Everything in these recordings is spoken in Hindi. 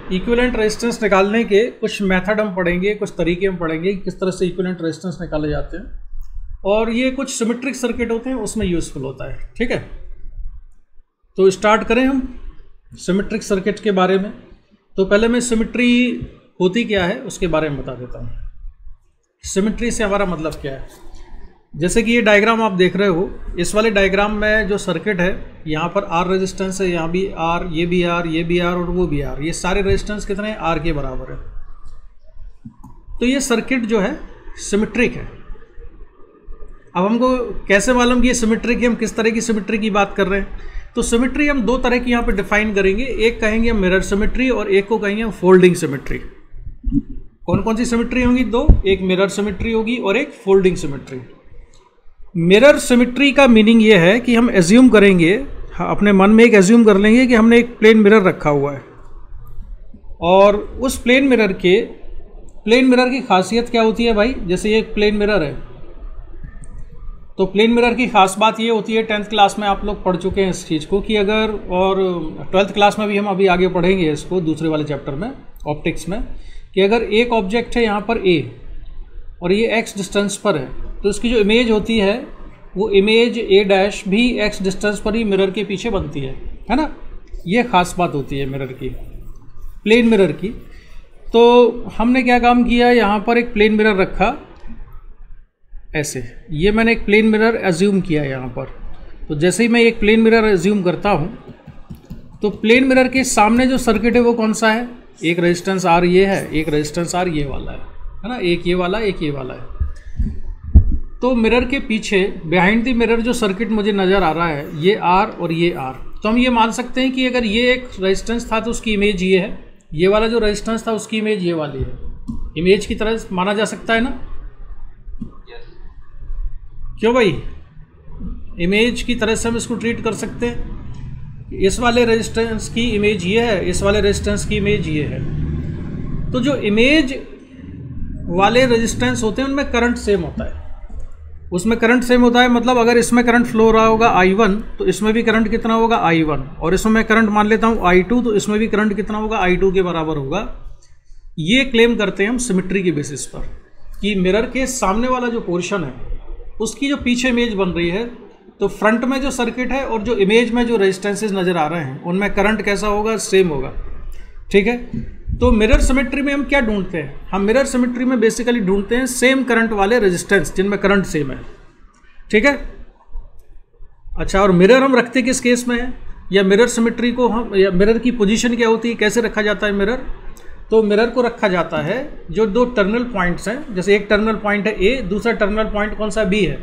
इक्विवेलेंट रेजिस्टेंस निकालने के कुछ मेथड हम पढ़ेंगे, कुछ तरीके हम पढ़ेंगे किस तरह से इक्विवेलेंट रेजिस्टेंस निकाले जाते हैं, और ये कुछ सिमेट्रिक सर्किट होते हैं उसमें यूज़फुल होता है। ठीक है, तो स्टार्ट करें हम सिमेट्रिक सर्किट के बारे में। तो पहले मैं सिमेट्री होती क्या है उसके बारे में बता देता हूँ। सिमेट्री से हमारा मतलब क्या है। जैसे कि ये डायग्राम आप देख रहे हो, इस वाले डायग्राम में जो सर्किट है, यहाँ पर आर रेजिस्टेंस है, यहाँ भी आर, ये भी आर, ये भी आर और वो भी आर, ये सारे रेजिस्टेंस कितने हैं? आर के बराबर है। तो ये सर्किट जो है सिमेट्रिक है। अब हमको कैसे मालूम कि ये सिमेट्रिक है, हम किस तरह की सिमेट्री की बात कर रहे हैं? तो सिमेट्री हम दो तरह की यहाँ पे डिफाइन करेंगे, एक कहेंगे हम मिरर सिमेट्री और एक को कहेंगे हम फोल्डिंग सिमेट्री। कौन कौन सी सिमेट्री होंगी? दो, एक मिरर सिमेट्री होगी और एक फोल्डिंग सिमेट्री। मिरर सिमेट्री का मीनिंग ये है कि हम एज्यूम करेंगे, अपने मन में एक एज्यूम कर लेंगे कि हमने एक प्लेन मिरर रखा हुआ है, और उस प्लेन मिरर की खासियत क्या होती है भाई? जैसे ये एक प्लेन मिरर है, तो प्लेन मिरर की खास बात ये होती है, 10th क्लास में आप लोग पढ़ चुके हैं इस चीज़ को, कि अगर, और 12th क्लास में भी हम अभी आगे पढ़ेंगे इसको दूसरे वाले चैप्टर में ऑप्टिक्स में, कि अगर एक ऑब्जेक्ट है यहाँ पर ए और ये x डिस्टेंस पर है, तो इसकी जो इमेज होती है वो इमेज ए डैश भी x डिस्टेंस पर ही मिरर के पीछे बनती है ना। ये खास बात होती है मिरर की, प्लेन मिरर की। तो हमने क्या काम किया, यहाँ पर एक प्लेन मिरर रखा ऐसे, ये मैंने एक प्लेन मिरर एज्यूम किया यहाँ पर। तो जैसे ही मैं एक प्लेन मिरर एज्यूम करता हूँ, तो प्लेन मिरर के सामने जो सर्किट है वो कौन सा है? एक रेजिस्टेंस आर ये है, एक रेजिस्टेंस आर ये वाला है ना, एक ये वाला, एक ये वाला है। तो मिरर के पीछे बिहाइंड द मिरर जो सर्किट मुझे नज़र आ रहा है, ये आर और ये आर। तो हम ये मान सकते हैं कि अगर ये एक रेजिस्टेंस था तो उसकी इमेज ये है, ये वाला जो रेजिस्टेंस था उसकी इमेज ये वाली है। इमेज की तरह माना जा सकता है ना? क्यों भाई? इमेज की तरह से हम इसको ट्रीट कर सकते हैं। इस वाले रेजिस्टेंस की इमेज ये है, इस वाले रेजिस्टेंस की इमेज ये है। तो जो इमेज वाले रेजिस्टेंस होते हैं उनमें करंट सेम होता है, उसमें करंट सेम होता है। मतलब अगर इसमें करंट फ्लो हो रहा होगा I1, तो इसमें भी करंट कितना होगा? I1। और इसमें मैं करंट मान लेता हूँ I2, तो इसमें भी करंट कितना होगा? I2 के बराबर होगा। ये क्लेम करते हैं हम सिमेट्री के बेसिस पर, कि मिरर के सामने वाला जो पोर्शन है उसकी जो पीछे इमेज बन रही है, तो फ्रंट में जो सर्किट है और जो इमेज में जो रेजिस्टेंसेज नज़र आ रहे हैं उनमें करंट कैसा होगा? सेम होगा। ठीक है, तो मिरर सिमेट्री में हम क्या ढूंढते हैं? हम मिरर सिमेट्री में बेसिकली ढूंढते हैं सेम करंट वाले रेजिस्टेंस जिनमें करंट सेम है। ठीक है, अच्छा, और मिरर हम रखते किस केस में है, या मिरर सिमेट्री को हम, या मिरर की पोजीशन क्या होती है, कैसे रखा जाता है मिरर? तो मिरर को रखा जाता है जो दो टर्मिनल पॉइंट्स हैं, जैसे एक टर्मिनल पॉइंट है ए, दूसरा टर्मिनल पॉइंट कौन सा? बी है।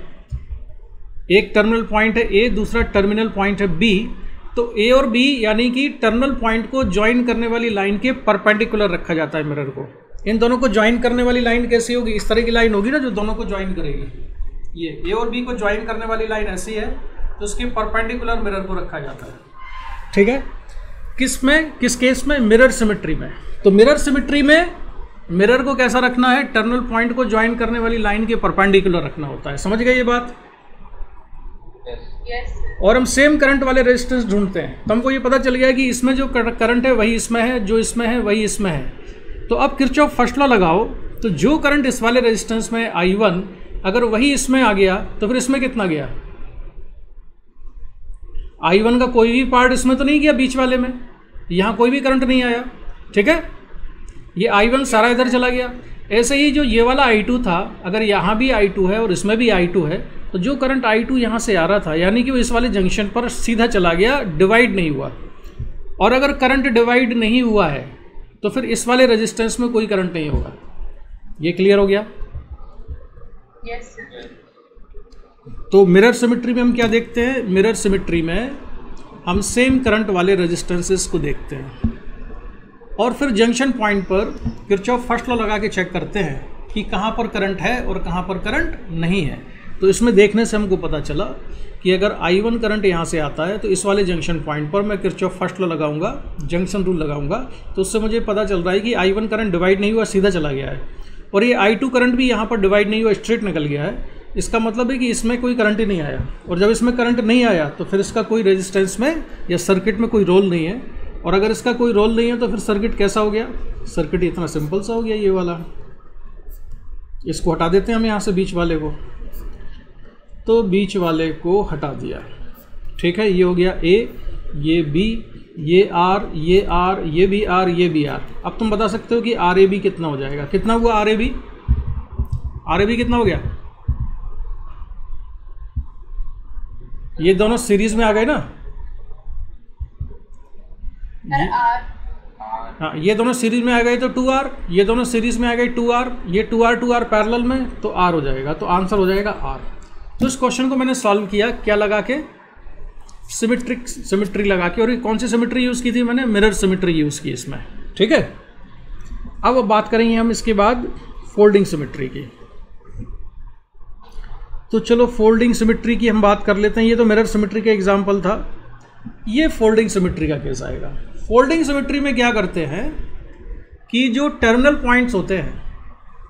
एक टर्मिनल पॉइंट है ए, दूसरा टर्मिनल पॉइंट है बी। तो ए और बी यानी कि टर्मिनल पॉइंट को ज्वाइन करने वाली लाइन के परपेंडिकुलर रखा जाता है मिरर को। इन दोनों को ज्वाइन करने वाली लाइन कैसी होगी? इस तरह की लाइन होगी ना जो दोनों को ज्वाइन करेगी। ये ए और बी को ज्वाइन करने वाली लाइन ऐसी है, तो उसके परपेंडिकुलर मिरर को रखा जाता है। ठीक है, किस में, किस केस में? मिरर सिमेट्री में। तो मिरर सिमेट्री में मिरर को कैसा रखना है? टर्मिनल पॉइंट को ज्वाइन करने वाली लाइन के परपेंडिकुलर रखना होता है। समझ गए ये बात? Yes. और हम सेम करंट वाले रेजिस्टेंस ढूंढते हैं, तो हमको ये पता चल गया कि इसमें जो करंट है वही इसमें है, जो इसमें है वही इसमें है। तो अब किरचॉफ फर्स्ट लॉ लगाओ, तो जो करंट इस वाले रेजिस्टेंस में I1 अगर वही इसमें आ गया तो फिर इसमें कितना गया? I1 का कोई भी पार्ट इसमें तो नहीं गया, बीच वाले में यहाँ कोई भी करंट नहीं आया। ठीक है, ये I1 सारा इधर चला गया। ऐसे ही जो ये वाला I2 था, अगर यहाँ भी I2 है और इसमें भी I2 है, तो जो करंट I2 यहाँ से आ रहा था यानी कि वो इस वाले जंक्शन पर सीधा चला गया, डिवाइड नहीं हुआ। और अगर करंट डिवाइड नहीं हुआ है तो फिर इस वाले रेजिस्टेंस में कोई करंट नहीं होगा। ये क्लियर हो गया? Yes. तो मिरर सिमेट्री में हम क्या देखते हैं? मिरर सिमेट्री में हम सेम करंट वाले रेजिस्टेंसेस को देखते हैं, और फिर जंक्शन पॉइंट पर किरचॉफ फर्स्ट लॉ लगा के चेक करते हैं कि कहाँ पर करंट है और कहाँ पर करंट नहीं है। तो इसमें देखने से हमको पता चला कि अगर I1 करंट यहाँ से आता है तो इस वाले जंक्शन पॉइंट पर मैं किरचॉफ फर्स्ट लॉ लगाऊंगा, जंक्शन रूल लगाऊंगा, तो उससे मुझे पता चल रहा है कि I1 करंट डिवाइड नहीं हुआ, सीधा चला गया है। और ये I2 करंट भी यहाँ पर डिवाइड नहीं हुआ, स्ट्रेट निकल गया है। इसका मतलब है कि इसमें कोई करंट ही नहीं आया, और जब इसमें करंट नहीं आया तो फिर इसका कोई रेजिस्टेंस में या सर्किट में कोई रोल नहीं है। और अगर इसका कोई रोल नहीं है तो फिर सर्किट कैसा हो गया? सर्किट इतना सिंपल सा हो गया ये वाला। इसको हटा देते हैं हम यहाँ से बीच वाले को, तो बीच वाले को हटा दिया, ठीक है। ये हो गया ए, ये बी, ये आर, ये आर, ये भी आर, ये भी आर। अब तुम बता सकते हो कि आर ए बी कितना हो जाएगा? कितना हुआ R A B? R A B कितना हो गया? ये दोनों सीरीज में आ गए ना? हाँ, ये दोनों सीरीज में आ गए तो 2R, ये दोनों सीरीज में आ गए 2R, ये 2R पैरेलल में तो R हो जाएगा, तो आंसर हो जाएगा R। तो इस क्वेश्चन को मैंने सॉल्व किया क्या लगा के? सिमेट्री लगा के। और ये कौन सी सिमेट्री यूज़ की थी मैंने? मिरर सिमेट्री यूज़ की इसमें, ठीक है। अब बात करेंगे हम इसके बाद फोल्डिंग सिमेट्री की। तो चलो फोल्डिंग सिमेट्री की हम बात कर लेते हैं। ये तो मिरर सिमेट्री का एग्जाम्पल था, ये फोल्डिंग सिमेट्री का केस आएगा। फोल्डिंग सिमेट्री में क्या करते हैं कि जो टर्मिनल पॉइंट्स होते हैं,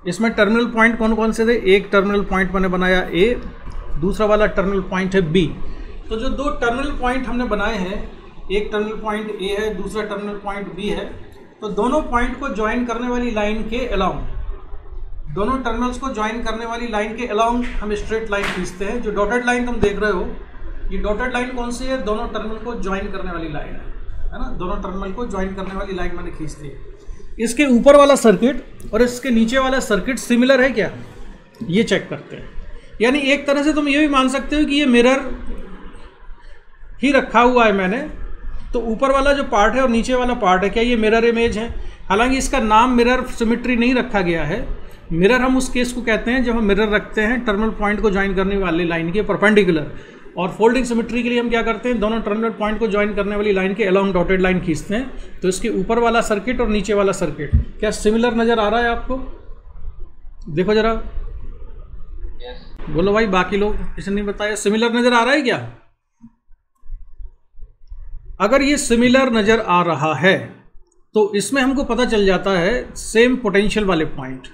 इसमें टर्मिनल पॉइंट कौन कौन से थे? एक टर्मिनल पॉइंट मैंने बनाया ए, दूसरा वाला टर्मिनल पॉइंट है बी। तो जो दो टर्मिनल पॉइंट हमने बनाए हैं, एक टर्मिनल पॉइंट ए है, दूसरा टर्मिनल पॉइंट बी है, तो दोनों पॉइंट को ज्वाइन करने वाली लाइन के अलाउंग, दोनों टर्मिनल्स को ज्वाइन करने वाली लाइन के अलाउंग हम स्ट्रेट लाइन खींचते हैं। जो डॉटेड लाइन तुम देख रहे हो, ये डॉटेड लाइन कौन सी है? दोनों टर्मिनल को ज्वाइन करने वाली लाइन है ना? दोनों टर्मिनल को ज्वाइन करने वाली लाइन मैंने खींच दी। इसके ऊपर वाला सर्किट और इसके नीचे वाला सर्किट सिमिलर है क्या? ये चेक करते हैं। यानी एक तरह से तुम ये भी मान सकते हो कि ये मिरर ही रखा हुआ है मैंने, तो ऊपर वाला जो पार्ट है और नीचे वाला पार्ट है, क्या ये मिरर इमेज है? हालांकि इसका नाम मिरर सिमेट्री नहीं रखा गया है। मिरर हम उस केस को कहते हैं जब हम मिरर रखते हैं टर्मिनल पॉइंट को ज्वाइन करने वाली लाइन के परपेंडिकुलर। और फोल्डिंग सिमेट्री के लिए हम क्या करते हैं? दोनों टर्मिनल पॉइंट को ज्वाइन करने वाली लाइन के अलाउंग डॉटेड लाइन खींचते हैं। तो इसके ऊपर वाला सर्किट और नीचे वाला सर्किट क्या सिमिलर नजर आ रहा है आपको? देखो जरा, बोलो भाई, बाकी लोग किसी ने बताया सिमिलर नजर आ रहा है क्या? अगर ये सिमिलर नजर आ रहा है तो इसमें हमको पता चल जाता है सेम पोटेंशियल वाले पॉइंट।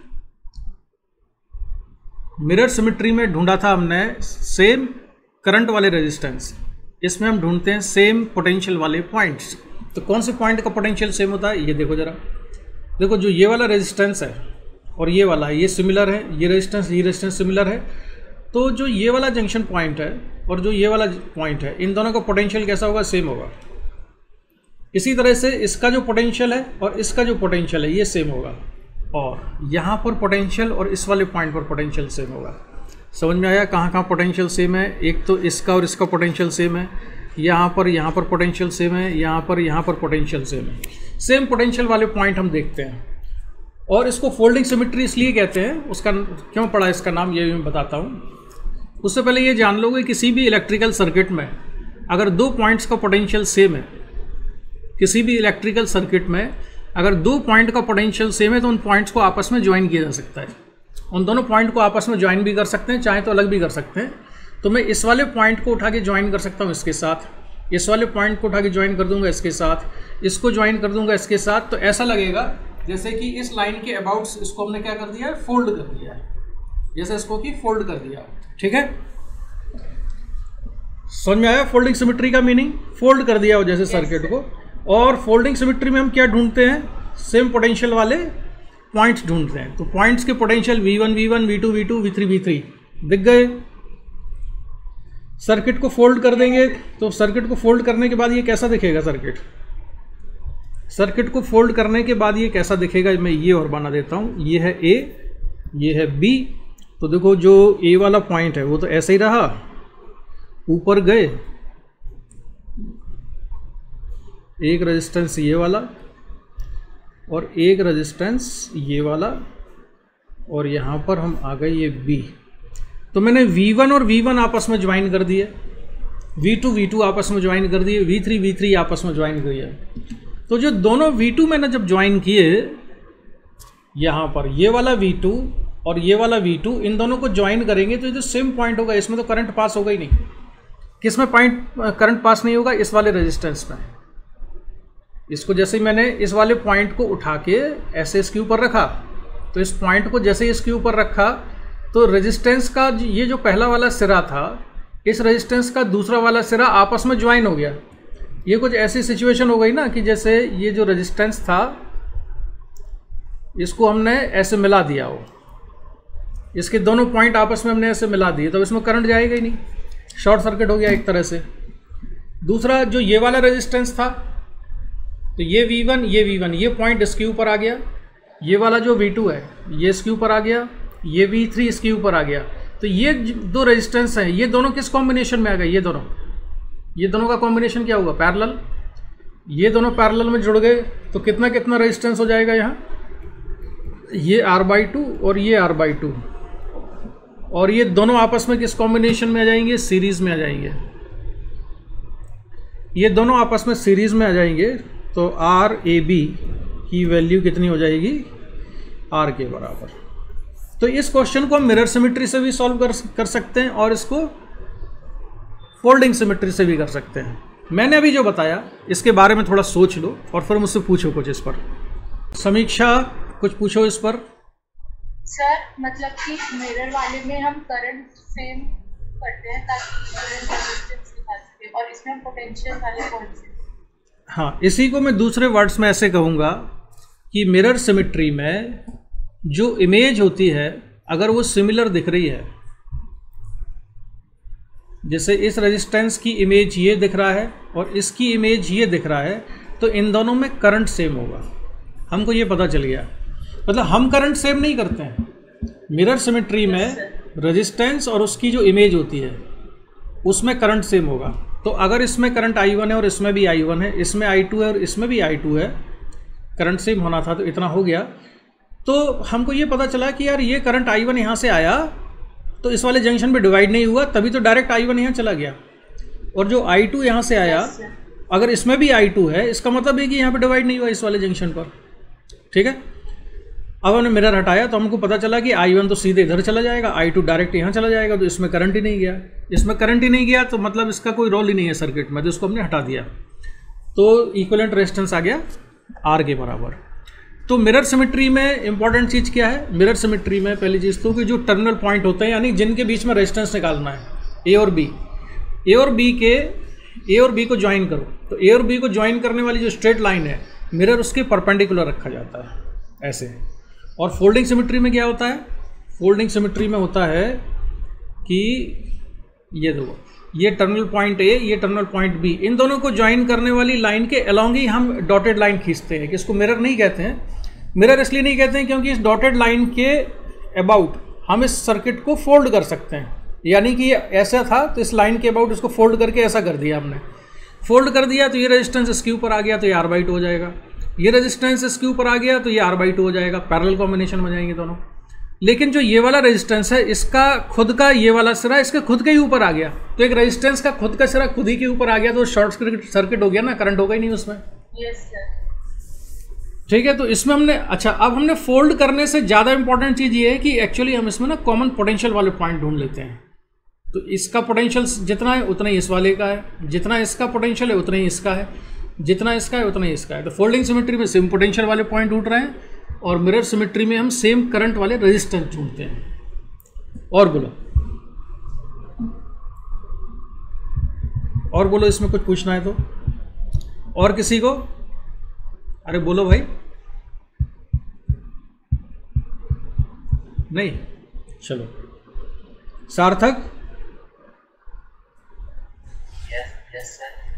मिरर सिमेट्री में ढूंढा था हमने सेम करंट वाले रेजिस्टेंस, इसमें हम ढूंढते हैं सेम पोटेंशियल वाले पॉइंट्स। तो कौन से पॉइंट का पोटेंशियल सेम होता है? ये देखो जरा, देखो जो ये वाला रेजिस्टेंस है और ये वाला है, ये सिमिलर है, ये रेजिस्टेंस सिमिलर है। तो जो ये वाला जंक्शन पॉइंट है और जो ये वाला पॉइंट है, इन दोनों का पोटेंशियल कैसा होगा? सेम होगा। इसी तरह से इसका जो पोटेंशियल है और इसका जो पोटेंशियल है ये सेम होगा, और यहाँ पर पोटेंशियल और इस वाले पॉइंट पर पोटेंशियल सेम होगा। समझ में आया कहाँ कहाँ पोटेंशियल सेम है? एक तो इसका और इसका पोटेंशियल सेम है, यहाँ पर पोटेंशियल सेम है, यहाँ पर पोटेंशियल सेम है। सेम पोटेंशियल वाले पॉइंट हम देखते हैं, और इसको फोल्डिंग सिमेट्री इसलिए कहते हैं। उसका क्यों पड़ा इसका नाम, ये भी मैं बताता हूँ। उससे पहले ये जान लो कि किसी भी इलेक्ट्रिकल सर्किट में अगर दो पॉइंट्स का पोटेंशियल सेम है, किसी भी इलेक्ट्रिकल सर्किट में अगर दो पॉइंट का पोटेंशियल सेम है तो उन पॉइंट्स को आपस में ज्वाइन किया जा सकता है। उन दोनों पॉइंट को आपस में ज्वाइन भी कर सकते हैं, चाहे तो अलग भी कर सकते हैं। तो मैं इस वाले पॉइंट को उठा के ज्वाइन कर सकता हूँ इसके साथ, इस वाले पॉइंट को उठा के ज्वाइन कर दूंगा इसके साथ, इसको ज्वाइन कर दूंगा इसके साथ। तो ऐसा लगेगा जैसे कि इस लाइन के अबाउट्स इसको हमने क्या कर दिया है? फोल्ड कर दिया है, जैसे इसको कि फोल्ड कर दिया। ठीक है, समझ में आया फोल्डिंग सिमेट्री का मीनिंग? फोल्ड कर दिया हो जैसे सर्किट को। और फोल्डिंग सिमेट्री में हम क्या ढूंढते हैं? सेम पोटेंशियल वाले पॉइंट्स ढूंढते हैं। तो पॉइंट्स के potential V1 V1, V2 V2, V3 V3 दिख गए। सर्किट को फोल्ड कर देंगे, तो सर्किट को फोल्ड करने के बाद ये कैसा दिखेगा? सर्किट को फोल्ड करने के बाद ये कैसा दिखेगा? मैं ये और बना देता हूँ। ये है A, ये है B। तो देखो जो A वाला पॉइंट है वो तो ऐसे ही रहा, ऊपर गए, एक रेजिस्टेंस ये वाला और एक रेजिस्टेंस ये वाला, और यहाँ पर हम आ गए ये B। तो मैंने V1 और V1 आपस में ज्वाइन कर दिए, V2 V2 आपस में ज्वाइन कर दिए, V3 V3 आपस में ज्वाइन कर दिया। तो जो दोनों V2 मैंने जब ज्वाइन किए, यहाँ पर ये वाला V2 और ये वाला V2, इन दोनों को ज्वाइन करेंगे तो ये जो सेम पॉइंट होगा, इसमें तो करंट पास होगा ही नहीं। किस में करंट पास नहीं होगा? इस वाले रेजिस्टेंस में। इसको जैसे ही मैंने इस वाले पॉइंट को उठा के ऐसे इसके ऊपर रखा, तो इस पॉइंट को जैसे ही इसके ऊपर रखा तो रेजिस्टेंस का ये जो पहला वाला सिरा था, इस रेजिस्टेंस का दूसरा वाला सिरा आपस में ज्वाइन हो गया। ये कुछ ऐसी सिचुएशन हो गई ना कि जैसे ये जो रेजिस्टेंस था इसको हमने ऐसे मिला दिया हो, इसके दोनों पॉइंट आपस में हमने ऐसे मिला दिए, तो इसमें करंट जाएगा ही नहीं, शॉर्ट सर्किट हो गया एक तरह से। दूसरा जो ये वाला रेजिस्टेंस था, तो ये V1 ये पॉइंट इसके ऊपर आ गया, ये वाला जो V2 है ये इसके ऊपर आ गया, ये V3 इसके ऊपर आ गया। तो ये दो रेजिस्टेंस हैं, ये दोनों किस कॉम्बिनेशन में आ गए? ये दोनों का कॉम्बिनेशन क्या होगा? पैरेलल। ये दोनों पैरेलल में जुड़ गए तो कितना कितना रेजिस्टेंस हो जाएगा यहाँ? ये R/2 और ये R/2, और ये दोनों आपस में किस कॉम्बिनेशन में आ जाएंगे? सीरीज में आ जाएंगे। ये दोनों आपस में सीरीज में आ जाएंगे तो RAB की वैल्यू कितनी हो जाएगी? R के बराबर। तो इस क्वेश्चन को हम मिरर सिमेट्री से भी सॉल्व कर सकते हैं और इसको फोल्डिंग सिमेट्री से भी कर सकते हैं। मैंने अभी जो बताया इसके बारे में थोड़ा सोच लो और फिर मुझसे पूछो कुछ इस पर। समीक्षा कुछ पूछो इस पर। सर मतलब कि मिरर वाले में हम करंट सेम करते हैं ताकि करंट रेजिस्टेंस निकाल सके, और इसमें पोटेंशियल वाले कौन से? हाँ, इसी को मैं दूसरे वर्ड्स में ऐसे कहूँगा कि मिरर सिमेट्री में जो इमेज होती है अगर वो सिमिलर दिख रही है, जैसे इस रेजिस्टेंस की इमेज ये दिख रहा है और इसकी इमेज ये दिख रहा है, तो इन दोनों में करंट सेम होगा। हमको ये पता चल गया, मतलब हम करंट सेम नहीं करते हैं। मिरर सिमेट्री में रेजिस्टेंस और उसकी जो इमेज होती है उसमें करंट सेम होगा। तो अगर इसमें करंट I1 है और इसमें भी I1 है, इसमें I2 है और इसमें भी I2 है, करंट सेम होना था तो इतना हो गया। तो हमको ये पता चला कि यार ये करंट I1 यहाँ से आया तो इस वाले जंक्शन पे डिवाइड नहीं हुआ, तभी तो डायरेक्ट I1 यहाँ चला गया। और जो I2 यहाँ से आया, अगर इसमें भी I2 है, इसका मतलब है कि यहाँ पे डिवाइड नहीं हुआ इस वाले जंक्शन पर। ठीक है, अब हमने मिरर हटाया तो हमको पता चला कि I1 तो सीधे इधर चला जाएगा, I2 डायरेक्ट यहाँ चला जाएगा, तो इसमें करंट ही नहीं गया। इसमें करंट ही नहीं गया तो मतलब इसका कोई रोल ही नहीं है सर्किट में, तो इसको हमने हटा दिया। तो इक्विवेलेंट रेजिस्टेंस आ गया R के बराबर। तो मिरर सिमेट्री में इंपॉर्टेंट चीज़ क्या है? मिरर सिमेट्री में पहली चीज़ तो कि जो टर्मिनल पॉइंट होते हैं, यानी जिनके बीच में रेजिस्टेंस निकालना है, ए और बी को ज्वाइन करो। तो ए और बी को ज्वाइन करने वाली जो स्ट्रेट लाइन है, मिरर उसके परपेंडिकुलर रखा जाता है ऐसे। और फोल्डिंग सिमेट्री में क्या होता है? फोल्डिंग सिमेट्री में होता है कि ये देखो, ये टर्मिनल पॉइंट ए, ये टर्मिनल पॉइंट बी, इन दोनों को ज्वाइन करने वाली लाइन के अलोंग ही हम डॉटेड लाइन खींचते हैं। कि इसको मिरर नहीं कहते हैं। मिरर इसलिए नहीं कहते हैं क्योंकि इस डॉटेड लाइन के अबाउट हम इस सर्किट को फोल्ड कर सकते हैं। यानी कि ये ऐसा था तो इस लाइन के अबाउट इसको फोल्ड करके ऐसा कर दिया हमने। फोल्ड कर दिया तो ये रेजिस्टेंस इसके ऊपर आ गया तो ये R/2 हो जाएगा, ये रेजिस्टेंस इसके ऊपर आ गया तो ये R/2 हो जाएगा। पैरेलल कॉम्बिनेशन में जाएंगे दोनों। लेकिन जो ये वाला रेजिस्टेंस है, इसका खुद का ये वाला सिरा इसके खुद के ही ऊपर आ गया, तो एक रेजिस्टेंस का खुद का सिरा खुद ही के ऊपर आ गया तो शॉर्ट सर्किट हो गया ना, करंट होगा ही नहीं उसमें। Yes sir. ठीक है, तो इसमें हमने अब हमने फोल्ड करने से ज़्यादा इंपॉर्टेंट चीज़ ये है कि एक्चुअली हम इसमें ना कॉमन पोटेंशियल वाले पॉइंट ढूंढ लेते हैं। तो इसका पोटेंशियल जितना है उतना ही इस वाले का है, जितना इसका पोटेंशियल है उतना ही इसका है, जितना इसका है उतना ही इसका है। तो फोल्डिंग सिमेट्री में सेम पोटेंशियल वाले पॉइंट ढूंढ रहे हैं और मिरर सिमेट्री में हम सेम करंट वाले रेजिस्टेंस ढूंढते हैं। और बोलो इसमें कुछ पूछना है तो, और किसी को? अरे बोलो भाई। नहीं, चलो सार्थक।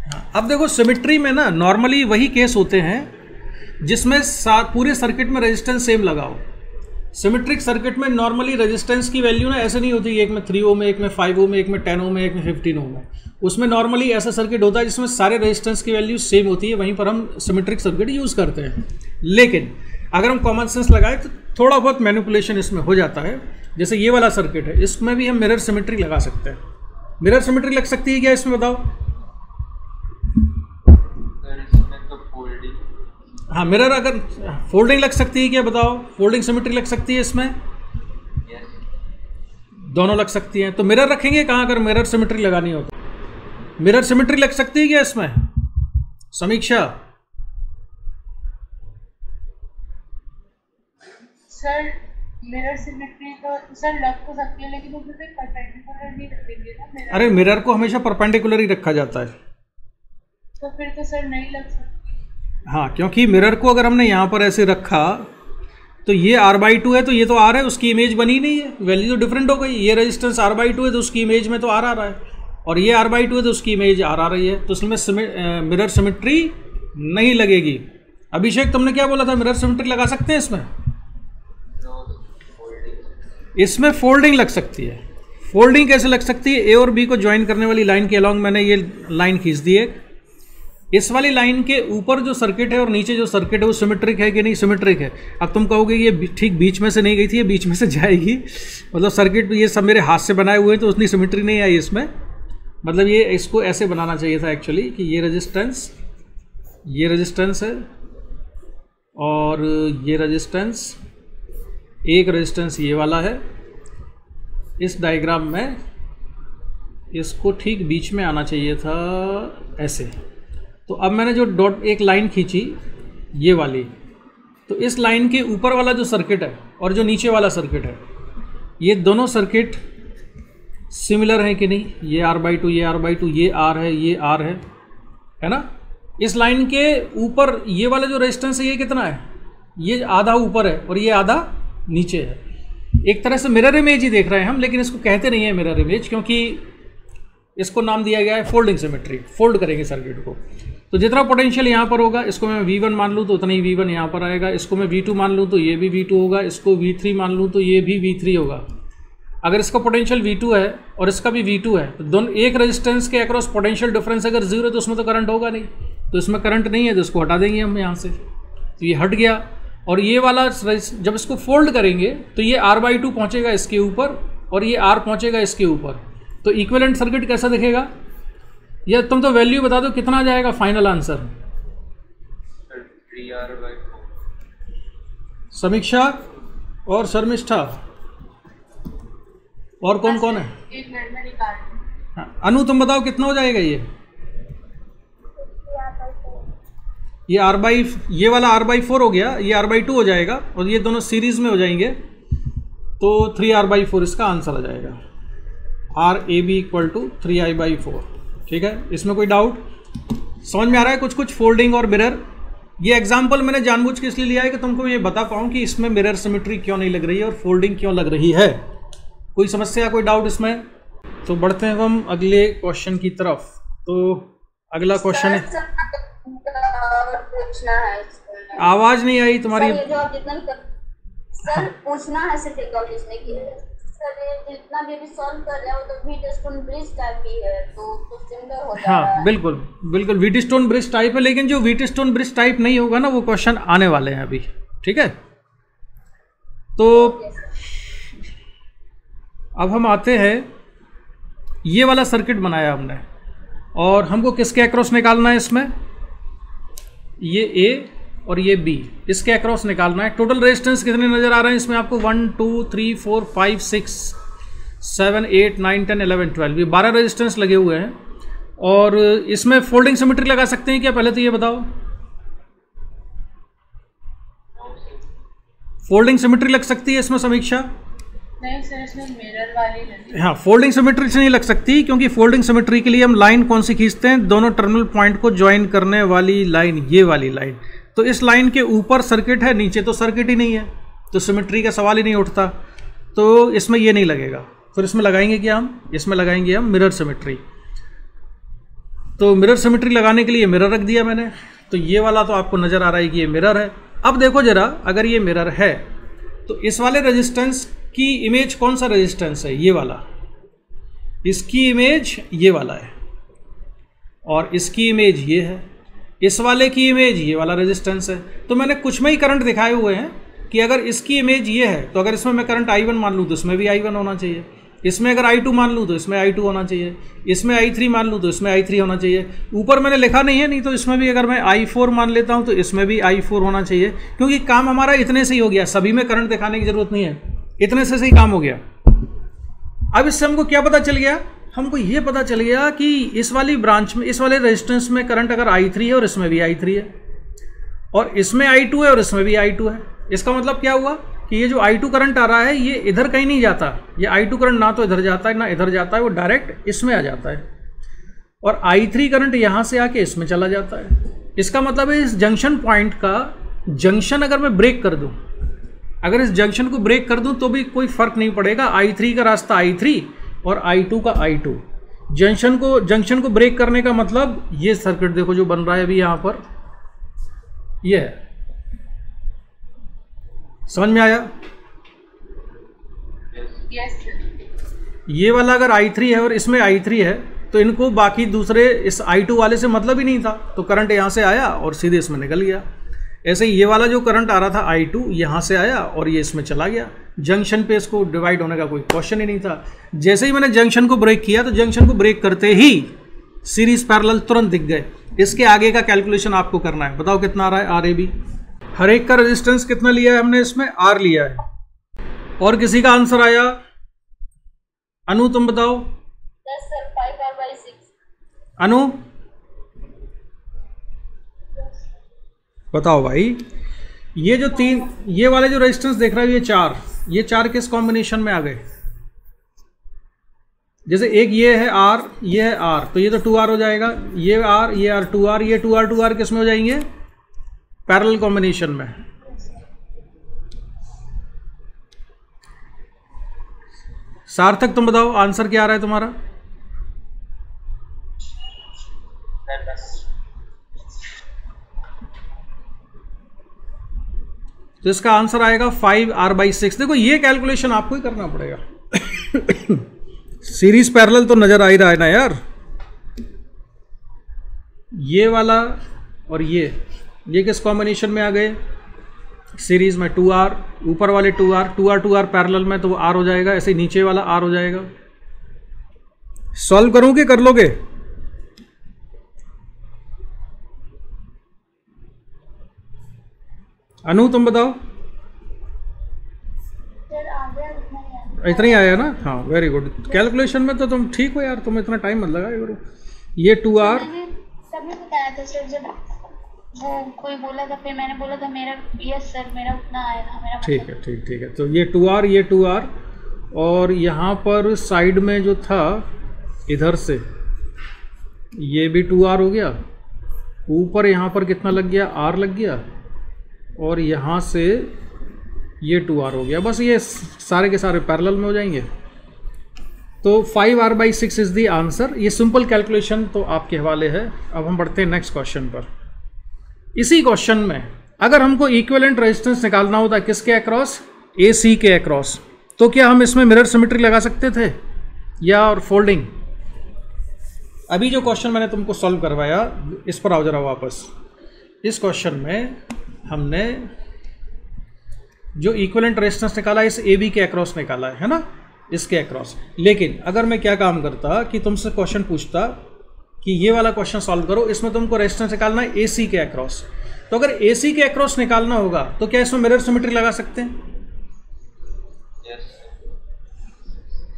हाँ, अब देखो सिमेट्री में ना नॉर्मली वही केस होते हैं जिसमें पूरे सर्किट में रेजिस्टेंस सेम लगाओ। सिमेट्रिक सर्किट में नॉर्मली रेजिस्टेंस की वैल्यू ना ऐसे नहीं होती, एक में 3 ओम है, एक में 5 ओम है, एक में 10 ओम है, एक में 15 ओम है। उसमें नॉर्मली ऐसा सर्किट होता है जिसमें सारे रेजिस्टेंस की वैल्यू सेम होती है, वहीं पर हम सिमेट्रिक सर्किट यूज़ करते हैं। लेकिन अगर हम कॉमन सेंस लगाए तो थोड़ा बहुत मैनिपुलेशन इसमें हो जाता है। जैसे ये वाला सर्किट है, इसमें भी हम मिरर सिमेट्री लगा सकते हैं। मिरर सिमेट्री लग सकती है क्या इसमें, बताओ? हाँ, मिरर अगर फोल्डिंग लग सकती है क्या, बताओ? फोल्डिंग सिमेट्री लग सकती है इसमें? दोनों लग सकती हैं। तो मिरर रखेंगे कहाँ अगर मिरर सिमेट्री लगानी हो तो? मिरर सिमेट्री लग सकती है क्या इसमें, समीक्षा? सर मिरर सिमेट्री तो सर लग तो सकती है, लेकिन उसमें परपेंडिकुलर नहीं रखेंगे ना मिरर। अरे मिरर को हमेशा परपेंडिकुलर ही रखा जाता है। तो फिर तो सर नहीं लग सकती। हाँ, क्योंकि मिरर को अगर हमने यहाँ पर ऐसे रखा तो ये R/2 है, तो ये तो R है, उसकी इमेज बनी नहीं है, वैल्यू तो डिफरेंट हो गई। ये रेजिस्टेंस R/2 है तो उसकी इमेज में तो R आ रहा है, और ये R/2 है तो उसकी इमेज R आ रही है, तो उसमें मिरर सिमेट्री नहीं लगेगी। अभिषेक, तुमने क्या बोला था, मिरर सिमेट्री लगा सकते हैं इसमें? इसमें फोल्डिंग लग सकती है। फोल्डिंग कैसे लग सकती है? ए और बी को ज्वाइन करने वाली लाइन के अलॉन्ग मैंने ये लाइन खींच दी है। इस वाली लाइन के ऊपर जो सर्किट है और नीचे जो सर्किट है वो सिमेट्रिक है कि नहीं? सिमेट्रिक है। अब तुम कहोगे ये ठीक बीच में से नहीं गई थी, ये बीच में से जाएगी, मतलब सर्किट ये सब मेरे हाथ से बनाए हुए हैं तो उतनी सिमेट्री नहीं आई इसमें। मतलब ये इसको ऐसे बनाना चाहिए था एक्चुअली कि ये रेजिस्टेंस है और ये रेजिस्टेंस, एक रेजिस्टेंस ये वाला है। इस डायग्राम में इसको ठीक बीच में आना चाहिए था ऐसे। तो अब मैंने जो डॉट एक लाइन खींची ये वाली, तो इस लाइन के ऊपर वाला जो सर्किट है और जो नीचे वाला सर्किट है, ये दोनों सर्किट सिमिलर हैं कि नहीं? ये R/2, ये R/2, ये R है, ये R है ना? इस लाइन के ऊपर ये वाला जो रेजिस्टेंस है ये कितना है? ये आधा ऊपर है और ये आधा नीचे है। एक तरह से मिरर इमेज ही देख रहे हैं हम, लेकिन इसको कहते नहीं है मिरर इमेज, क्योंकि इसको नाम दिया गया है फोल्डिंग सिमेट्री। फोल्ड करेंगे सर्किट को, तो जितना पोटेंशियल यहाँ पर होगा, इसको मैं V1 मान लूँ तो उतना ही V1 यहाँ पर आएगा, इसको मैं V2 मान लूँ तो ये भी V2 होगा, इसको V3 मान लूँ तो ये भी V3 होगा। अगर इसका पोटेंशियल V2 है और इसका भी V2 है तो दोनों एक रेजिस्टेंस के अक्रॉस पोटेंशियल डिफरेंस अगर 0 है तो उसमें तो करंट होगा नहीं, तो इसमें करंट नहीं है तो इसको हटा देंगे हम यहाँ से, तो ये हट गया। और ये वाला जब इसको फोल्ड करेंगे तो ये R/2 पहुँचेगा इसके ऊपर और ये R पहुँचेगा इसके ऊपर, तो इक्विवेलेंट सर्किट कैसा दिखेगा? या तुम तो वैल्यू बता दो कितना आ जाएगा फाइनल आंसर? 3R/4। समीक्षा और शर्मिष्ठा और कौन कौन है? एक मिनट में निकाल रही हूँ। हाँ, अनु तुम बताओ कितना हो जाएगा ये ये वाला R/4 हो गया, ये R/2 हो जाएगा और ये दोनों सीरीज में हो जाएंगे, तो 3R/4 इसका आंसर आ जाएगा। RAB = 3I/4। ठीक है, इसमें कोई डाउट? समझ में आ रहा है कुछ कुछ? फोल्डिंग और मिरर, ये एग्जाम्पल मैंने जानबूझ के इसलिए लिया है कि तुमको ये बता पाऊँ कि इसमें मिरर सिमेट्री क्यों नहीं लग रही है और फोल्डिंग क्यों लग रही है। कोई समस्या, कोई डाउट इसमें? तो बढ़ते हैं हम अगले क्वेश्चन की तरफ। तो अगला क्वेश्चन है, पूछना है इसमें। आवाज नहीं आई तुम्हारी। सर, ये जो आप जितना भी सर पूछना है सिर्फ एक और इसमें कि सर ये जितना भी अभी सॉल्व कर रहे हैं वो तो व्हीटस्टोन ब्रिज टाइप ही है, तो सिमिलर हो जा रहा है। हाँ बिल्कुल बिल्कुल, व्हीटस्टोन ब्रिज टाइप है, लेकिन जो व्हीटस्टोन ब्रिज टाइप नहीं होगा ना वो क्वेश्चन आने वाले हैं अभी। ठीक है, तो अब हम आते हैं, ये वाला सर्किट बनाया हमने और हमको किसके अक्रॉस निकालना है? इसमें ये A और ये B, इसके अक्रॉस निकालना है। टोटल रेजिस्टेंस कितने नज़र आ रहे हैं इसमें आपको? 1 2 3 4 5 6 7 8 9 10 11 12, ये 12 रेजिस्टेंस लगे हुए हैं। और इसमें फोल्डिंग सिमेट्री लगा सकते हैं क्या? पहले तो ये बताओ, फोल्डिंग सिमेट्री लग सकती है इसमें समीक्षा? नहीं सर, इसमें मिरर वाली लगी। हाँ, फोल्डिंग सिमेट्री से नहीं लग सकती, क्योंकि फोल्डिंग सिमेट्री के लिए हम लाइन कौन सी खींचते हैं? दोनों टर्मिनल पॉइंट को ज्वाइन करने वाली लाइन, ये वाली लाइन। तो इस लाइन के ऊपर सर्किट है, नीचे तो सर्किट ही नहीं है, तो सिमेट्री का सवाल ही नहीं उठता, तो इसमें ये नहीं लगेगा। फिर इसमें लगाएंगे क्या हम? इसमें लगाएंगे हम मिरर सिमेट्री। तो मिरर सिमेट्री लगाने के लिए मिरर रख दिया मैंने, तो ये वाला तो आपको नज़र आ रहा है कि ये मिरर है। अब देखो जरा, अगर ये मिरर है तो इस वाले रेजिस्टेंस की इमेज कौन सा रेजिस्टेंस है? ये वाला, इसकी इमेज ये वाला है और इसकी इमेज ये है, इस वाले की इमेज ये वाला रेजिस्टेंस है। तो मैंने कुछ में ही करंट दिखाए हुए हैं कि अगर इसकी इमेज ये है तो अगर इसमें मैं करंट I1 मान लूँ तो इसमें भी I1 होना चाहिए, इसमें अगर I2 मान लूँ तो इसमें I2 होना चाहिए, इसमें I3 मान लूँ तो इसमें I3 होना चाहिए। ऊपर मैंने लिखा नहीं है, नहीं तो इसमें भी अगर मैं I4 मान लेता हूँ तो इसमें भी I4 होना चाहिए, क्योंकि काम हमारा इतने से ही हो गया, सभी में करंट दिखाने की जरूरत नहीं है, इतने से ही काम हो गया। अब इससे हमको क्या पता चल गया? हमको ये पता चल गया कि इस वाली ब्रांच में, इस वाले रेजिस्टेंस में करंट अगर I3 है और इसमें भी I3 है और इसमें I2 है और इसमें भी I2 है, इसका मतलब क्या हुआ कि ये जो I2 करंट आ रहा है ये इधर कहीं नहीं जाता, ये I2 करंट ना तो इधर जाता है ना इधर जाता है, वो डायरेक्ट इसमें आ जाता है। और I3 करंट यहाँ से आके इसमें चला जाता है। इसका मतलब है इस जंक्शन पॉइंट का जंक्शन अगर मैं ब्रेक कर दूं, अगर इस जंक्शन को ब्रेक कर दूं तो भी कोई फर्क नहीं पड़ेगा। I3 का रास्ता I3 और I2 का I2। जंक्शन को ब्रेक करने का मतलब ये सर्किट देखो जो बन रहा है अभी यहाँ पर, ये है। समझ में आया? Yes sir. ये वाला अगर I3 है और इसमें I3 है तो इनको बाकी दूसरे इस I2 वाले से मतलब ही नहीं था, तो करंट यहाँ से आया और सीधे इसमें निकल गया। ऐसे ही ये वाला जो करंट आ रहा था I2 यहाँ से आया और ये इसमें चला गया। जंक्शन पे इसको डिवाइड होने का कोई क्वेश्चन ही नहीं था। जैसे ही मैंने जंक्शन को ब्रेक किया तो जंक्शन को ब्रेक करते ही सीरीज पैरेलल तुरंत दिख गए। इसके आगे का कैलकुलेशन आपको करना है। बताओ कितना आ रहा है RAB? हर एक का रेजिस्टेंस कितना लिया है हमने इसमें? R लिया है। और किसी का आंसर आया? अनु तुम बताओ। Yes sir, 5R/6। अनु बताओ भाई। ये जो तीन, ये वाले जो रेजिस्टेंस देख रहा है ये चार किस कॉम्बिनेशन में आ गए? जैसे एक ये है R, ये है R, तो ये तो 2R हो जाएगा। ये R, ये R, 2R, ये 2R किस में हो जाएंगे? पैरेलल कॉम्बिनेशन में। सार्थक तुम बताओ आंसर क्या आ रहा है तुम्हारा? तो इसका आंसर आएगा 5R/6। देखो ये कैलकुलेशन आपको ही करना पड़ेगा। सीरीज पैरेलल तो नजर आ ही रहा है ना यार। ये वाला और ये किस कॉम्बिनेशन में आ गए? सीरीज में 2R, ऊपर वाले 2R पैरेलल में तो वो R हो जाएगा। ऐसे नीचे वाला R हो जाएगा। सॉल्व करोगे, कर लोगे? अनु तुम बताओ। इतना ही आया ना? हाँ वेरी गुड। कैलकुलेशन में तो तुम ठीक हो यार, तुम इतना टाइम मत लगाया करो। ये 2R तभी बताया था सर, जब वो कोई बोला था फिर मैंने बोला था मेरा, यस सर मेरा उतना आया था मेरा। ठीक है। तो ये 2R, ये 2R, और यहाँ पर साइड में जो था इधर से ये भी 2R हो गया। ऊपर यहाँ पर कितना लग गया? R लग गया। और यहाँ से ये 2R हो गया। बस ये सारे के सारे पैरेलल में हो जाएंगे। तो 5R/6 इज द आंसर। ये सिंपल कैलकुलेशन तो आपके हवाले है। अब हम बढ़ते हैं नेक्स्ट क्वेश्चन पर। इसी क्वेश्चन में अगर हमको इक्विवेलेंट रेजिस्टेंस निकालना होता है किसके अक्रॉस? AC के अक्रॉस, तो क्या हम इसमें मिरर सिमेट्री लगा सकते थे या और फोल्डिंग? अभी जो क्वेश्चन मैंने तुमको सॉल्व करवाया, इस पर आओ जरा वापस। इस क्वेश्चन में हमने जो इक्विवेलेंट रेजिस्टेंस निकाला इस AB के अक्रॉस निकाला है ना, इसके अक्रॉस। लेकिन अगर मैं क्या काम करता कि तुमसे क्वेश्चन पूछता कि ये वाला क्वेश्चन सॉल्व करो, इसमें तुमको रेजिस्टेंस निकालना है AC के अक्रॉस, तो अगर AC के अक्रॉस निकालना होगा तो क्या इसमें मिरर सिमेट्री लगा सकते हैं?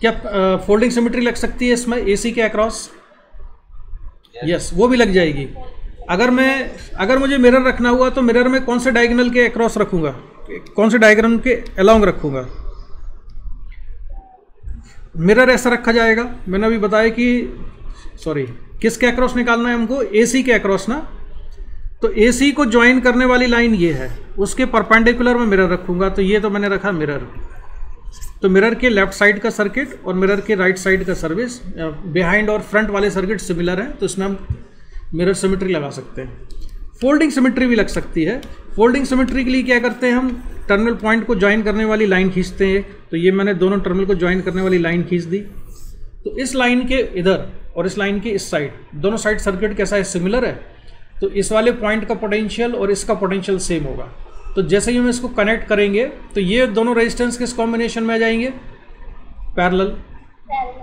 क्या फोल्डिंग सिमेट्री लग सकती है इसमें AC के अक्रॉस? यस, वो भी लग जाएगी। अगर मुझे मिरर रखना हुआ तो मिरर में कौन से डायगोनल के अक्रॉस रखूंगा, कौन से डायग्राम के अलोंग रखूंगा? मिरर ऐसा रखा जाएगा। मैंने अभी बताया कि किसके अक्रॉस निकालना है हमको? AC के अक्रॉस ना। तो AC को ज्वाइन करने वाली लाइन ये है, उसके परपेंडिकुलर में मिरर रखूंगा। तो ये तो मैंने रखा मिरर। तो मिरर के लेफ्ट साइड का सर्किट और मिरर के राइट साइड का सर्विस, बिहाइंड और फ्रंट वाले सर्किट सिमिलर हैं, तो इसमें हम मिरर सिमेट्री लगा सकते हैं। फोल्डिंग सिमेट्री भी लग सकती है। फोल्डिंग सिमेट्री के लिए क्या करते हैं हम? टर्मिनल पॉइंट को ज्वाइन करने वाली लाइन खींचते हैं। तो ये मैंने दोनों टर्मिनल को ज्वाइन करने वाली लाइन खींच दी। तो इस लाइन के इधर और इस लाइन के इस साइड, दोनों साइड सर्किट कैसा है? सिमिलर है। तो इस वाले पॉइंट का पोटेंशियल और इसका पोटेंशियल सेम होगा। तो जैसे ही हम इसको कनेक्ट करेंगे तो ये दोनों रेजिस्टेंस किस कॉम्बिनेशन में आ जाएंगे? पैरेलल।